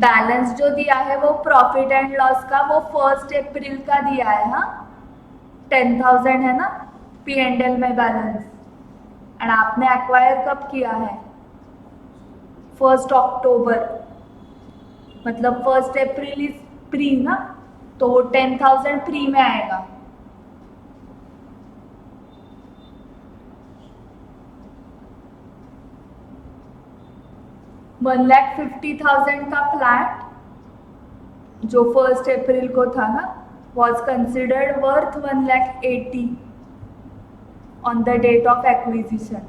बैलेंस जो दिया है वो प्रॉफिट एंड लॉस का, वो 1 अप्रैल का दिया है। हाँ, 10,000 है ना P&L में बैलेंस, एंड आपने एक्वायर कब किया है? 1 अक्टूबर, मतलब 1 अप्रैल इज प्री ना, तो वो 10,000 प्री में आएगा। $1,50,000 का प्लांट जो 1 अप्रैल को था ना, was considered worth 1,80,000 on the date of acquisition.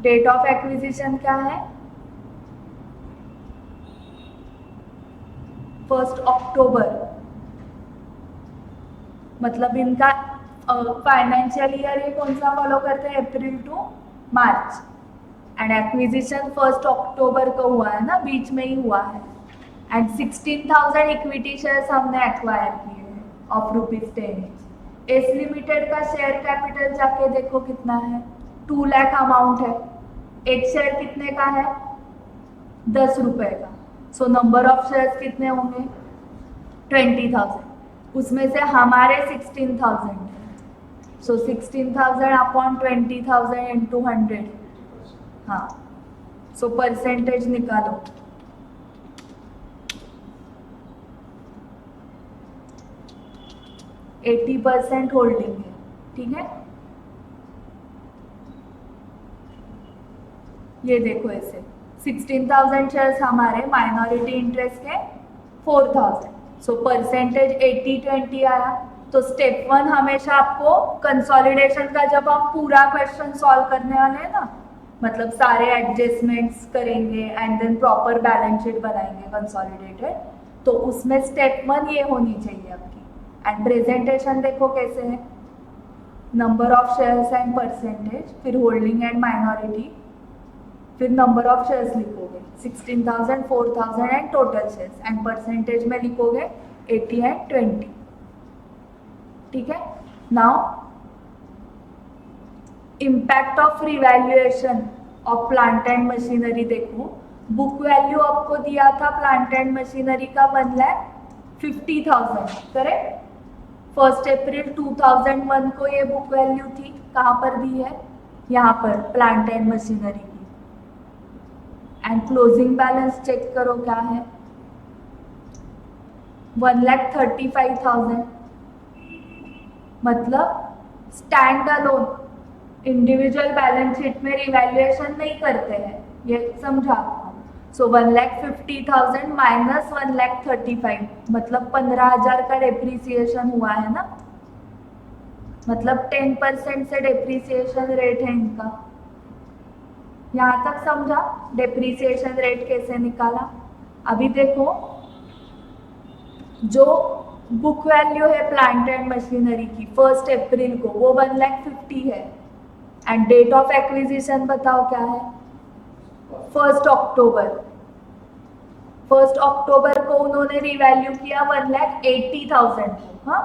Date of acquisition क्या है? 1 अक्टूबर, मतलब इनका फाइनेंशियल ईयर ये कौन सा फॉलो करते हैं? अप्रैल टू मार्च, एंड एक्विजिशन 1 अक्टूबर को हुआ है ना, बीच में ही हुआ है। एंड 16,000 इक्विटी शेयर्स हमने एक्वायर किए हैं ऑफ ₹10। एस लिमिटेड का शेयर कैपिटल जाके देखो कितना है, 2 लाख अमाउंट है। एक शेयर कितने का है? 10 रुपए का। सो नंबर ऑफ शेयर्स कितने होंगे? 20,000। उसमें से हमारे 16,000 है। सो 16,000 अपॉन 20,000 इंटू 100। हाँ, सो परसेंटेज निकालो। – 80% होल्डिंग है, ठीक है। ये देखो ऐसे 16,000 शेयर्स हमारे, माइनॉरिटी इंटरेस्ट के 4,000। सो परसेंटेज 80-20 आया। तो स्टेप 1 हमेशा आपको कंसोलिडेशन का, जब हम पूरा क्वेश्चन सॉल्व करने वाले हैं ना, मतलब सारे एडजस्टमेंट्स करेंगे and then proper balance sheet बनाएंगे कंसोलिडेटेड, तो उसमें स्टेप 1 ये होनी चाहिए आपकी। एंड प्रेजेंटेशन देखो कैसे है, number of shares and percentage, फिर होल्डिंग एंड माइनॉरिटी, फिर नंबर ऑफ शेयर्स लिखोगे 16,000, 4,000 and total shares, and percentage में लिखोगे 80 एंड 20. ठीक है. Now impact of revaluation of plant and machinery देखो. बुक वैल्यू आपको दिया था प्लांट एंड मशीनरी का 1,50,000, करेक्ट. 1 अप्रैल 2001 को ये बुक वैल्यू थी. कहाँ पर दी है? यहाँ पर प्लांट एंड मशीनरी की. एंड क्लोजिंग बैलेंस चेक करो क्या है, 1,35,000. मतलब stand alone individual balance sheet में रिवैल्यूएशन नहीं करते हैं, ये समझा आपको. सो 1,50,000 माइनस 1,35,000 मतलब 15,000 का डेप्रीसिएशन हुआ है ना. मतलब 10% से डेप्रीसिएशन रेट है इनका. यहाँ तक समझा डेप्रीसिएशन रेट कैसे निकाला. अभी देखो जो बुक वैल्यू है प्लांट एंड मशीनरी की 1 अप्रैल को वो 1,50,000 है. एंड डेट ऑफ एक्विजिशन बताओ क्या है? 1 अक्टूबर. 1 अक्टूबर को उन्होंने रिवैल्यू किया 1,80,000 को. हाँ,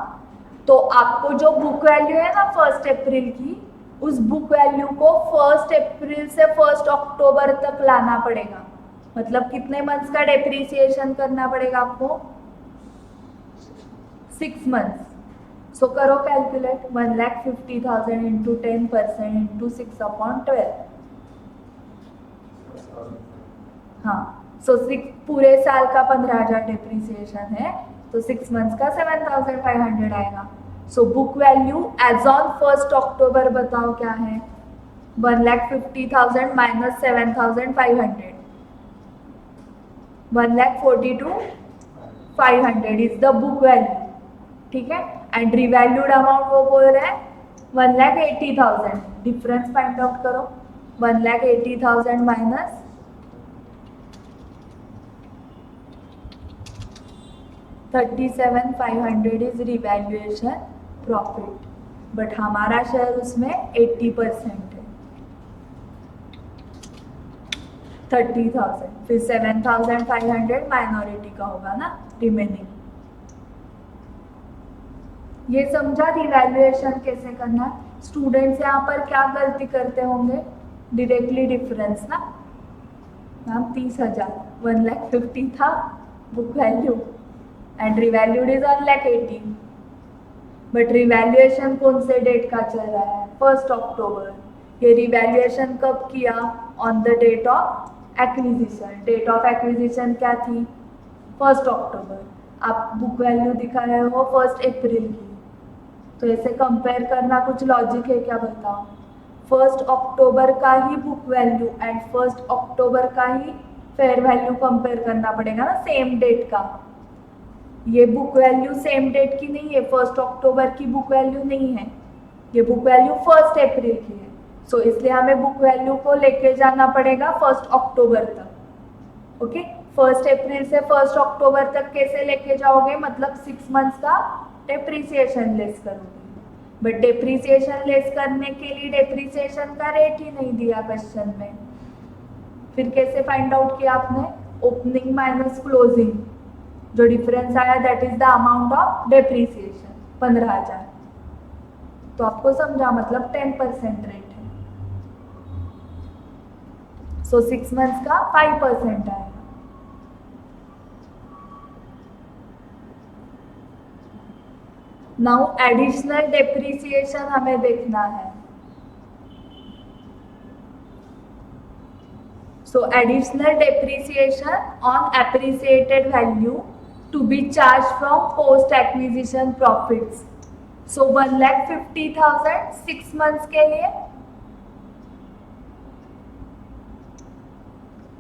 तो आपको जो बुक वैल्यू है ना 1 अप्रैल की, उस बुक वैल्यू को 1 अप्रैल से 1 अक्टूबर तक लाना पड़ेगा. मतलब कितने मंथ्स का डेप्रीसिएशन करना पड़ेगा आपको? 6 मंथ्स. सो करो कैलकुलेट, 1,50,000 इंटू 10% इंटू 6/12. हाँ, सो 6 पूरे साल का 15,000 डेप्रीसिएशन है, तो 6 मंथ्स का 7,500 आएगा. So book value as on 1 अक्टूबर बताओ क्या है? 1,50,000 minus 7,500, 1,42,500 is the book value. ठीक है. एंड रिवैल्यूड अमाउंट वो बोल रहे हैं 1,80,000. डिफरेंस फाइंड आउट करो. 1,80,000 minus 37,500 is revaluation profit. But हमारा शेयर उसमें 80% है, 30,000. फिर 7,500 माइनॉरिटी का होगा ना रिमेनिंग. ये समझा रिवैल्यूएशन कैसे करना है. स्टूडेंट्स यहाँ पर क्या गलती करते होंगे? डायरेक्टली डिफरेंस ना मैम. 30,000 1,50,000 था book value and revalued is 1,80,000. But revaluation कौन से डेट का चल रहा है? 1 अक्टूबर. ये रिवैल्यूएशन कब किया? On the date of acquisition. Date of acquisition क्या थी? 1 अक्टूबर. आप बुक वैल्यू दिखा रहे हो 1 अप्रैल की, तो ऐसे कंपेयर करना कुछ लॉजिक है क्या बताओ? 1 अक्टूबर का ही बुक वैल्यू एंड 1 अक्टूबर का ही फेयर वैल्यू कंपेयर करना पड़ेगा ना, सेम डेट का. ये बुक वैल्यू सेम डेट की नहीं है, 1 अक्टूबर की बुक वैल्यू नहीं है, ये बुक वैल्यू 1 अप्रैल की है. सो इसलिए हमें बुक वैल्यू को लेके जाना पड़ेगा 1 अक्टूबर तक. ओके. 1 अप्रैल से 1 अक्टूबर तक कैसे लेके जाओगे? मतलब 6 मंथ्स का डेप्रीसिएशन लेस करोगे. बट डेप्रीसिएशन लेस करने के लिए डेप्रीसिएशन का रेट ही नहीं दिया क्वेश्चन में. फिर कैसे फाइंड आउट किया आपने? Opening minus closing. जो डिफरेंस आया that is the amount of depreciation 15,000. तो आपको समझा, मतलब 10% रेट है. सो 6 मंथ्स का 5% आएगा. नाउ एडिशनल डेप्रीसिएशन हमें देखना है. So additional depreciation on appreciated value to be charge from post acquisition profits. So 1,50,000 6 months के लिए,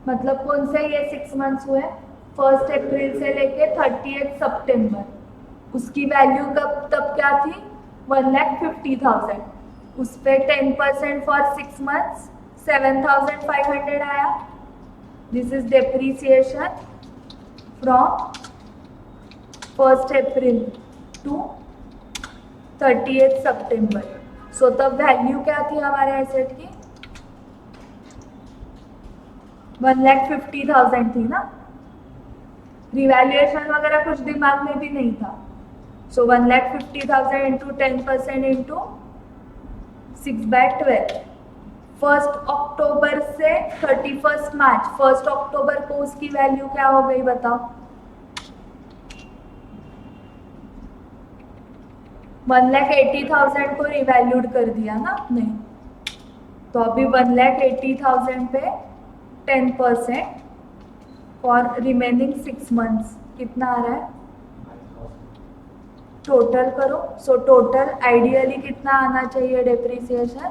मतलब कौन से ये 6 मंथ्स हुए? 1 अप्रैल से लेके 30 सितंबर. उसकी वैल्यू कब तब क्या थी? 1,50,000. उस पे 10% फॉर 6 मंथ्स 7,500 आया. दिस इज डेप्रीसिएशन फ्रॉम 1 अप्रैल टू 30 सितंबर. सो तब वैल्यू क्या थी हमारे एसेट की? 1,50,000 थी ना, रिवैल्यूएशन वगैरह कुछ दिमाग में भी नहीं था। सो 1,50,000 इंटू 10% इंटू 6/12। 1 अक्टूबर से 31 मार्च, 1 अक्टूबर को उसकी वैल्यू क्या हो गई बताओ? 1,80,000 को रिवैल्यूड कर दिया ना आपने, तो अभी 1,80,000 पे 10% फॉर रिमेनिंग 6 मंथ्स कितना आ रहा है? टोटल करो। सो टोटल आइडियली कितना आना चाहिए डेप्रिसिएशन?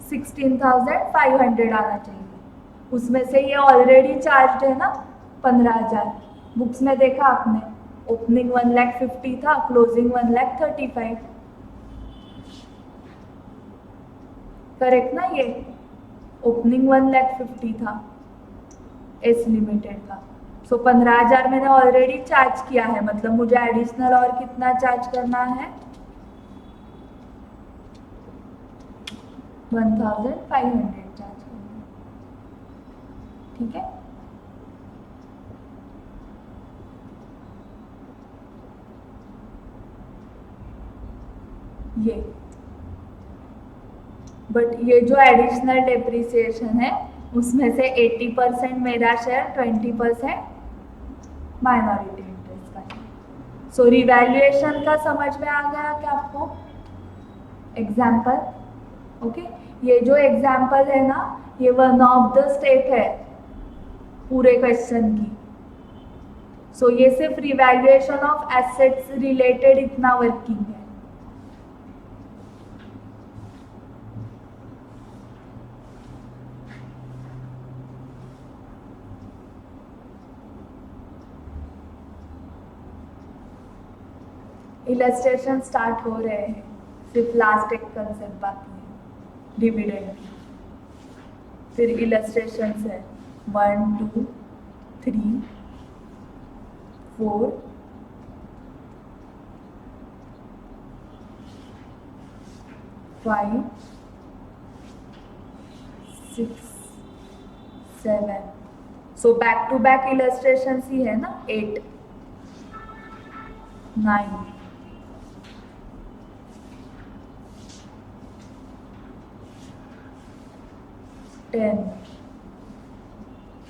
16,500 आना चाहिए। उसमें से ये ऑलरेडी चार्ज है ना 15,000। बुक्स में देखा आपने, ओपनिंग 1,50,000 था, क्लोजिंग 1,35,000। करेक्ट ना? ये ओपनिंग 1,50,000 था एस लिमिटेड का। सो 15,000 मैंने ऑलरेडी चार्ज किया है, मतलब मुझे एडिशनल और कितना चार्ज करना है? 1,500 चार्ज करना है। ठीक है, ये बट ये जो एडिशनल डेप्रिसिएशन है उसमें से 80% मेरा शेयर, 20% माइनॉरिटी इंटरेस्ट का है। सो रिवैल्यूएशन का समझ में आ गया क्या आपको? Example, okay. ये जो एग्जाम्पल है ना, ये वन ऑफ द स्टेप है पूरे क्वेश्चन की। सो ये सिर्फ रिवैल्यूएशन ऑफ एसेट्स रिलेटेड इतना वर्किंग है। इलस्ट्रेशन स्टार्ट हो रहे हैं, सिर्फ लास्ट एक कंसेप्ट बाकी है, डिविडेंड की। फिर इलस्ट्रेशन है 1 2 3 4 5 6 7। So back to back illustration ही है ना, 8 9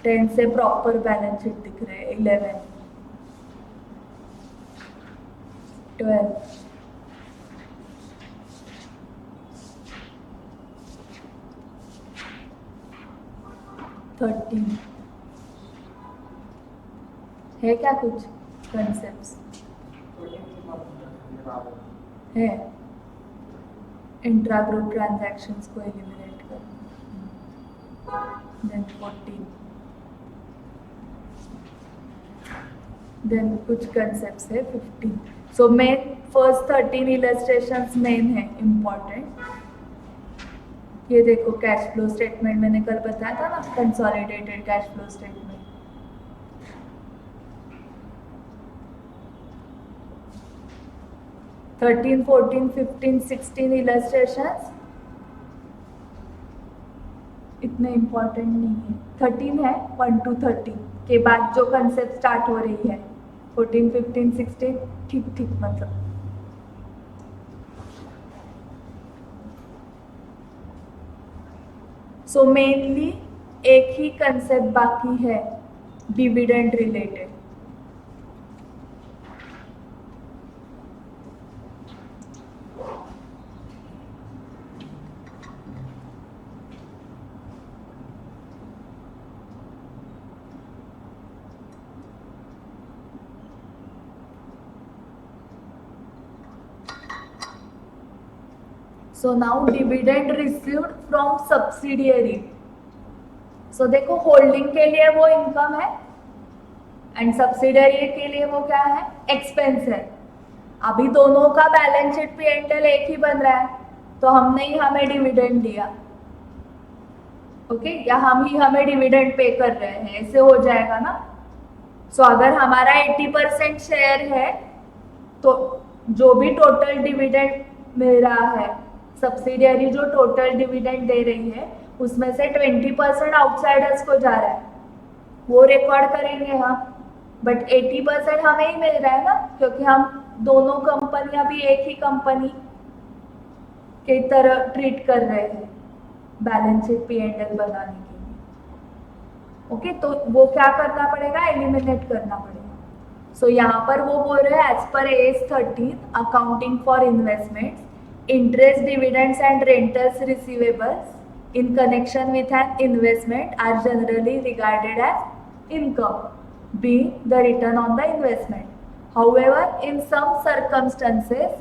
10 से प्रॉपर बैलेंस शीट दिख रहे हैं, 11 12 13। है क्या कुछ कंसेप्ट्स? है इंट्रा ग्रुप ट्रांजैक्शंस को एलिमिनेट करना। देन 14, देन कुछ कंसेप्ट्स है 15। So main first 13 illustrations main है, इम्पॉर्टेंट। ये देखो कैश फ्लो स्टेटमेंट मैंने कल बताया था ना, consolidated cash flow statement. Thirteen 14 15 16 illustrations इतने इम्पोर्टेंट नहीं है। 13 है 1 to 30 के बाद जो कंसेप्ट स्टार्ट हो रही है, 14 15 16 ठीक ठीक मतलब। सो मेनली एक ही कंसेप्ट बाकी है, dividend related. So now dividend received from subsidiary. So देखो होल्डिंग के लिए वो इनकम है एंड सब्सिडियरी के लिए वो क्या है? एक्सपेंस है। अभी दोनों का बैलेंस शीट P&L एक ही बन रहा है, तो हमने ही हमें डिविडेंड दिया, ओके, या हम ही हमें डिविडेंड पे कर रहे हैं, ऐसे हो जाएगा ना। सो अगर हमारा 80% शेयर है तो जो भी टोटल डिविडेंड मिल रहा है, सब्सिडियरी जो टोटल डिविडेंड दे रही है उसमें से 20% आउटसाइडर्स को जा रहा है, वो रिकॉर्ड करेंगे हम, बट 80% हमें ही मिल रहा है ना, क्योंकि हम दोनों कंपनियां भी एक ही कंपनी की तरह ट्रीट कर रहे हैं बैलेंस शीट P&L बनाने के लिए। ओके, तो वो क्या करना पड़ेगा, एलिमिनेट करना पड़ेगा। सो यहाँ पर वो बोल रहे हैं as per AS 13 accounting for investments, interest, dividends and rentals receivables in connection with an investment are generally regarded as income, being the return on the investment. However, in some circumstances,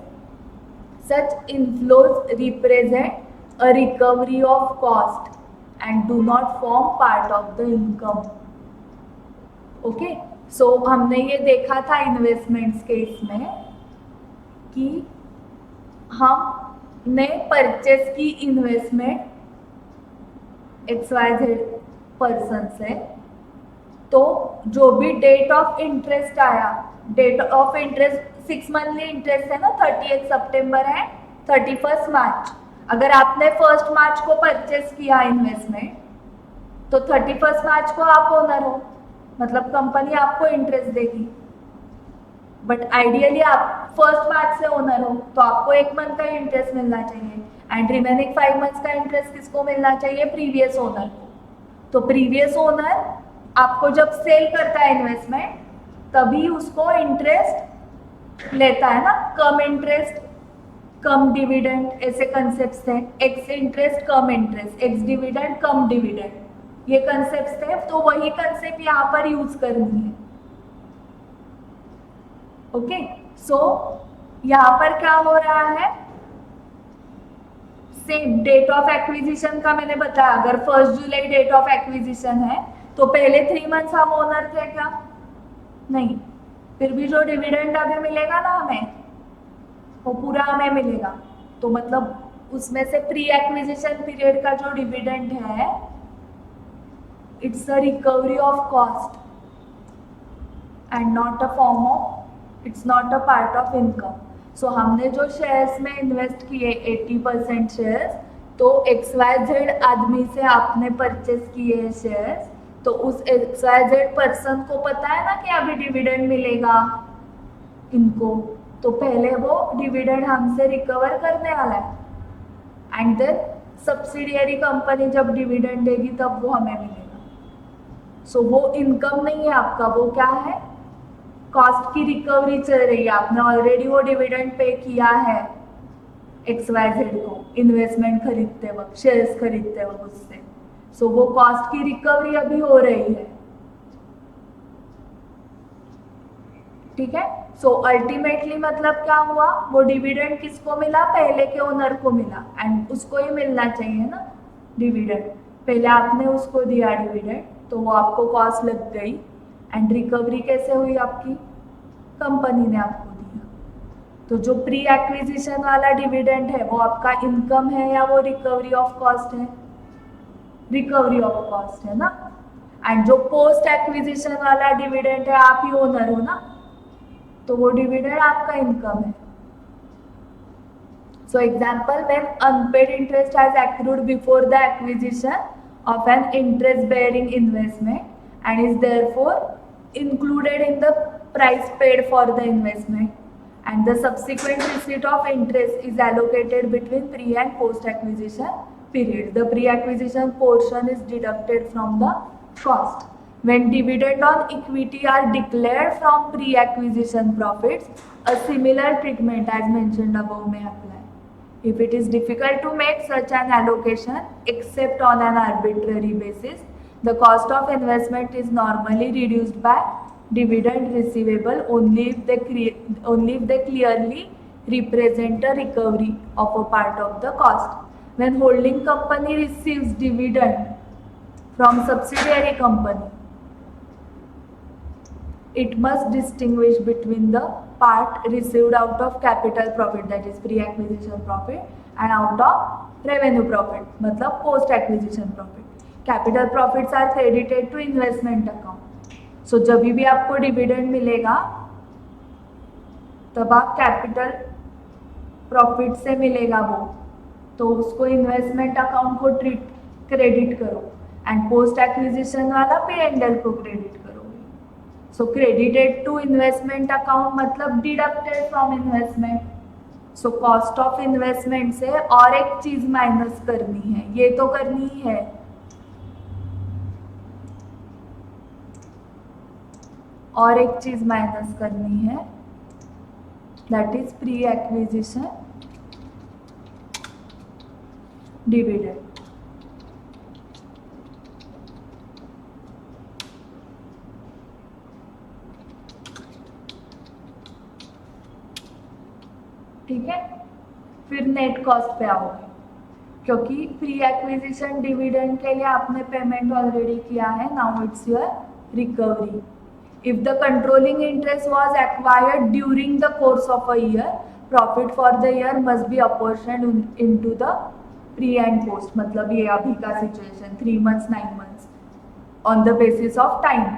such inflows represent a recovery of cost and do not form part of the income. Okay, so हमने ये देखा था investments case में कि हमने purchase की investment XYZ person से, तो जो भी डेट ऑफ इंटरेस्ट आया, date of interest 6 monthly interest है ना, 30 सितंबर है 31 मार्च। अगर आपने 1 मार्च को परचेस किया इन्वेस्टमेंट, तो 31 मार्च को आप ओनर हो, मतलब कंपनी आपको इंटरेस्ट देगी। बट आइडियली आप 1 मार्च से ओनर हो, तो आपको 1 मंथ का इंटरेस्ट मिलना चाहिए, एंड रिमेनिंग 5 मंथ्स का इंटरेस्ट किसको मिलना चाहिए, प्रीवियस ओनर को। तो प्रीवियस ओनर आपको जब सेल करता है इन्वेस्टमेंट, तभी उसको इंटरेस्ट लेता है ना, कम इंटरेस्ट कम डिविडेंड, ऐसे कंसेप्ट हैं, एक्स इंटरेस्ट कम इंटरेस्ट, एक्स डिविडेंड कम डिविडेंड, ये कंसेप्ट है। तो वही कंसेप्ट यहाँ पर यूज करनी है। ओके, सो यहाँ पर क्या हो रहा है, सेम डेट ऑफ एक्विजिशन का मैंने बताया, अगर 1 जुलाई डेट ऑफ एक्विजिशन है, तो पहले 3 मंथ्स हम ओनर थे क्या, नहीं, फिर भी जो डिविडेंड अभी मिलेगा ना हमें, वो पूरा हमें मिलेगा। तो मतलब उसमें से प्री एक्विजिशन पीरियड का जो डिविडेंड है, it's a recovery of cost and not a form of, it's not a part of income. So हमने जो शेयर्स में इन्वेस्ट किए 80% शेयर्स, तो XYZ आदमी से आपने परचेस किए शेयर्स, तो उस XYZ पर्सन को पता है ना कि अभी डिविडेंड मिलेगा इनको, तो पहले वो डिविडेंड हमसे रिकवर करने वाला है, एंड देन सब्सिडियरी कंपनी जब डिविडेंड देगी तब वो हमें मिलेगा। सो वो इनकम नहीं है आपका, वो क्या है, कॉस्ट की रिकवरी चल रही है, आपने ऑलरेडी वो डिविडेंड पे किया है XYZ को इन्वेस्टमेंट खरीदते वक्त, शेयर्स खरीदते वक्त उससे। सो वो कॉस्ट की रिकवरी अभी हो रही है, ठीक है। सो अल्टीमेटली मतलब क्या हुआ, वो डिविडेंड किसको मिला, पहले के ओनर को मिला, एंड उसको ही मिलना चाहिए ना डिविडेंड, पहले आपने उसको दिया डिविडेंड, तो वो आपको कॉस्ट लग गई, एंड रिकवरी कैसे हुई आपकी, कंपनी ने आपको दिया। तो जो प्री एक्विजिशन वाला डिविडेंड है वो आपका इनकम है या वो रिकवरी ऑफ कॉस्ट है, रिकवरी ऑफ कॉस्ट है ना। एंड जो पोस्ट एक्विजिशन वाला डिविडेंड है, आप ही ओनर हो ना, तो वो डिविडेंड आपका इनकम है। So example, when unpaid interest has accrued before the acquisition of an interest bearing investment and is therefore included in the price paid for the investment, and the subsequent receipt of interest is allocated between pre and post acquisition period. The pre acquisition portion is deducted from the cost. When dividend on equity are declared from pre acquisition profits, a similar treatment as mentioned above may apply. If it is difficult to make such an allocation except on an arbitrary basis, the cost of investment is normally reduced by dividend receivable only if they clearly represent a recovery of a part of the cost. When holding company receives dividend from subsidiary company, it must distinguish between the part received out of capital profit, that is pre-acquisition profit, and out of revenue profit, मतलब post-acquisition profit. Capital profits are credited to investment account. So जब भी आपको dividend मिलेगा, तब आप capital profit से मिलेगा वो, तो उसको इन्वेस्टमेंट अकाउंट को ट्रीट क्रेडिट करो, एंड पोस्ट एक्विजिशन वाला P&L को क्रेडिट करोगे। सो क्रेडिटेड टू इन्वेस्टमेंट अकाउंट मतलब deducted from investment. So cost of investment से और एक चीज माइनस करनी है, ये तो करनी ही है, और एक चीज माइनस करनी है, that is pre acquisition dividend. ठीक है, फिर नेट कॉस्ट पे आओगे, क्योंकि प्री एक्विजिशन डिविडेंड के लिए आपने पेमेंट ऑलरेडी किया है, now it's your recovery. If the controlling interest was acquired during the course of a year, profit for the year must be apportioned into the pre and post. मतलब ये अभी का situation 3 months 9 months on the basis of time,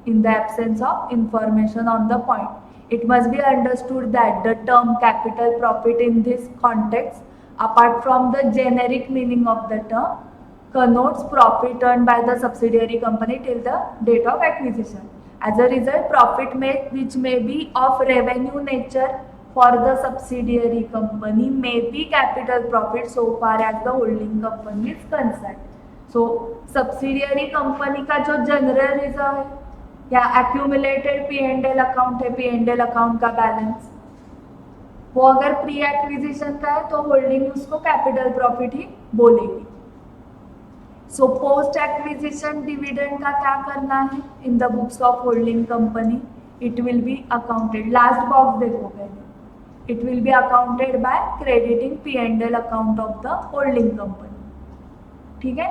in the absence of information on the point. It must be understood that the term capital profit in this context, apart from the generic meaning of the term, connotes profit earned by the subsidiary company till the date of acquisition. As a result, profit which may be of revenue nature for the subsidiary company may be capital profit so far as the holding company is concerned. So subsidiary company का जो general reserve है या accumulated P&L account है, P&L account का balance, वो अगर pre acquisition का है तो होल्डिंग उसको कैपिटल प्रॉफिट ही बोलेगी। सो पोस्ट एक्विजिशन डिविडेंड का क्या करना है, in the books of holding company it will be accounted, last box देखो पहले, it will be accounted by crediting P&L account of the holding company. ठीक है,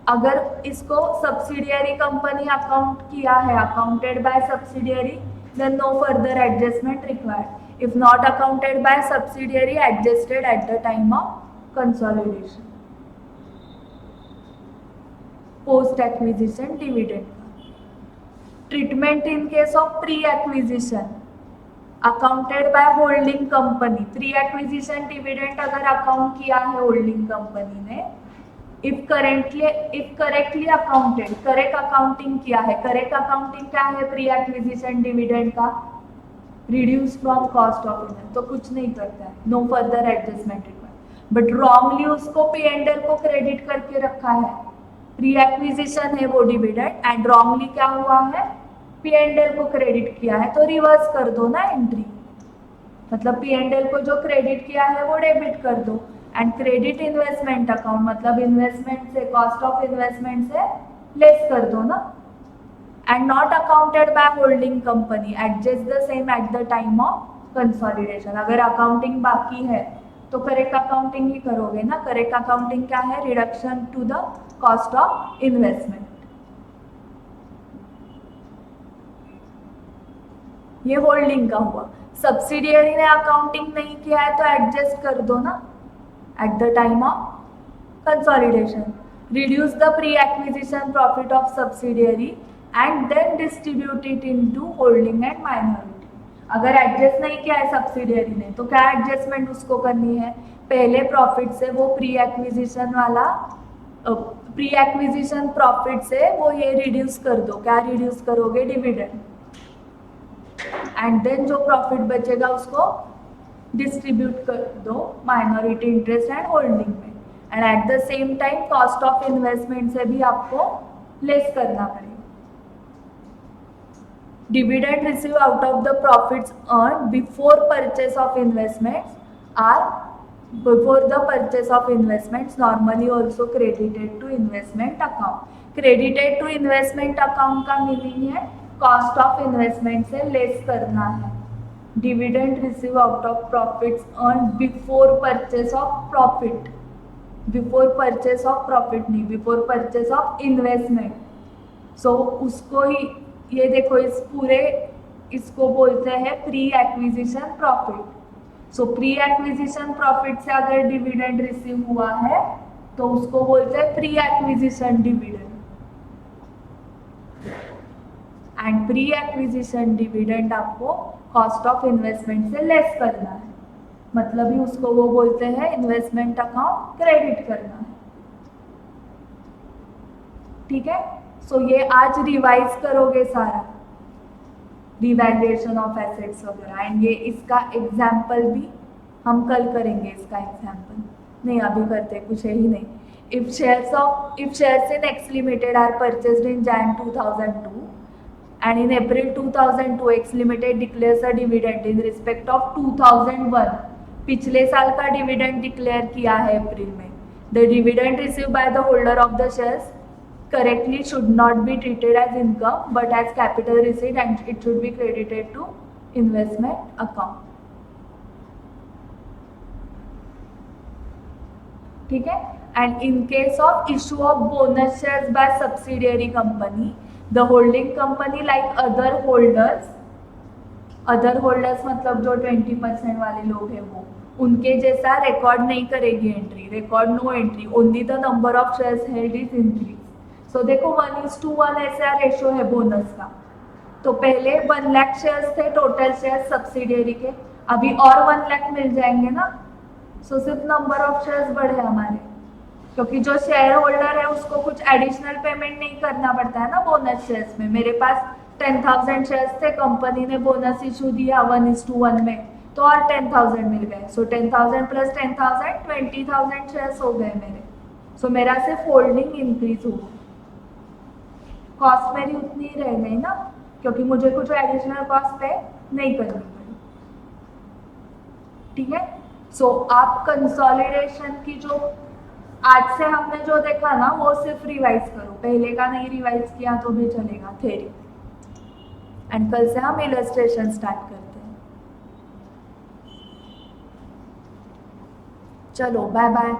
अगर इसको सब्सिडियरी कंपनी अकाउंट किया है, accounted by subsidiary, then no further adjustment required. If not accounted by subsidiary, adjusted at the time of consolidation. Post acquisition dividend treatment in case of pre acquisition accounted by holding company. Pre acquisition dividend अगर account किया है holding company ने, if correctly accounted, correct accounting किया है, correct accounting क्या है pre acquisition dividend का, reduce from cost of investment, तो कुछ नहीं करता है, no further adjustment required. But wrongly उसको P&L को क्रेडिट करके रखा है, प्री एक्विजिशन है वो डिविडेंड, एंड रॉन्गली क्या हुआ है, P&L को क्रेडिट किया है, तो रिवर्स कर दो ना एंट्री, मतलब P&L को जो क्रेडिट किया है वो डेबिट कर दो, एंड क्रेडिट इन्वेस्टमेंट अकाउंट मतलब इन्वेस्टमेंट से, कॉस्ट ऑफ इन्वेस्टमेंट से लेस कर दो ना, and not accounted by holding company, adjust the same at the time of consolidation. अगर अकाउंटिंग बाकी है तो करेक्ट अकाउंटिंग ही करोगे ना, करेक्ट अकाउंटिंग क्या है, reduction to the cost of investment. ये होल्डिंग का हुआ। सब्सिडियरी ने अकाउंटिंग नहीं किया है तो एडजस्ट कर दो ना at the time of consolidation. Reduce the pre-acquisition profit of subsidiary and then distribute it into holding and minority. अगर एडजस्ट नहीं किया है सब्सिडियरी ने तो क्या एडजस्टमेंट उसको करनी है, पहले प्रॉफिट से वो प्री एक्विजिशन वाला प्री एक्विजिशन प्रॉफिट से वो ये रिड्यूस कर दो, क्या रिड्यूस करोगे, डिविडेंड, एंड देन जो प्रॉफिट बचेगा उसको डिस्ट्रीब्यूट कर दो माइनॉरिटी इंटरेस्ट एंड होल्डिंग में, and at the same time cost of investment से भी आपको लेस करना पड़ेगा। Dividend receive out of the profits earn before purchase of investments are before the purchase of investments normally also credited to investment account. Credited to investment account का meaning है cost of investment से less करना है। Dividend receive out of profits earn before purchase of profit, before purchase of profit नहीं, before purchase of investment. सो उसको ही ये देखो, इस पूरे इसको बोलते हैं pre acquisition profit. So pre acquisition profit से अगर डिविडेंड रिसीव हुआ है तो उसको बोलते हैं pre acquisition dividend, and pre acquisition dividend आपको कॉस्ट ऑफ इन्वेस्टमेंट से लेस करना है, मतलब ही उसको वो बोलते हैं इन्वेस्टमेंट अकाउंट क्रेडिट करना है। ठीक है, सो ये आज रिवाइज करोगे सारा, रिवैल्यूएशन ऑफ एसेट्स वगैरह, एंड ये इसका एग्जाम्पल भी हम कल करेंगे। इसका एग्जाम्पल नहीं अभी करते, कुछ है ही नहीं। If shares in X limited are purchased in Jan 2002 and in April 2002 X Limited declares a dividend in respect of 2001, पिछले साल का डिविडेंड डिक्लेयर किया है अप्रैल में। The dividend received by the holder of the shares correctly should not be treated as income but as capital receipt and it should be credited to investment account। ठीक है, and in case of issue of bonus shares by subsidiary company, the holding company like other holders मतलब जो 20% वाले लोग हैं वो उनके जैसा रिकॉर्ड नहीं करेगी एंट्री, record no entry, only the number of shares held is increase. So देखो 1:1 ऐसा रेशो है बोनस का। तो पहले 1 लाख शेयर्स थे टोटल शेयर्स सब्सिडियरी के, अभी और 1 लाख मिल जाएंगे ना। सो सिर्फ नंबर ऑफ शेयर्स बढ़े हमारे, क्योंकि जो शेयर होल्डर है उसको कुछ एडिशनल पेमेंट नहीं करना पड़ता है ना बोनस शेयर्स में। मेरे पास 10,000 शेयर्स थे, कंपनी ने बोनस इशू दिया 1:1 में, तो और 10,000 मिल गए। सो 10,000 प्लस 10,000 20,000 शेयर्स हो गए मेरे। सो मेरा सिर्फ होल्डिंग इंक्रीज हुआ, कॉस्ट मेरी उतनी ही रह गई ना, क्योंकि मुझे कुछ एडिशनल कॉस्ट पे नहीं करनी पड़ी। ठीक है, सो आप कंसोलिडेशन की जो आज से हमने जो देखा ना वो सिर्फ रिवाइज करो, पहले का नहीं रिवाइज किया तो भी चलेगा थ्योरी। एंड कल से हम इलस्ट्रेशन स्टार्ट करते हैं। चलो बाय बाय।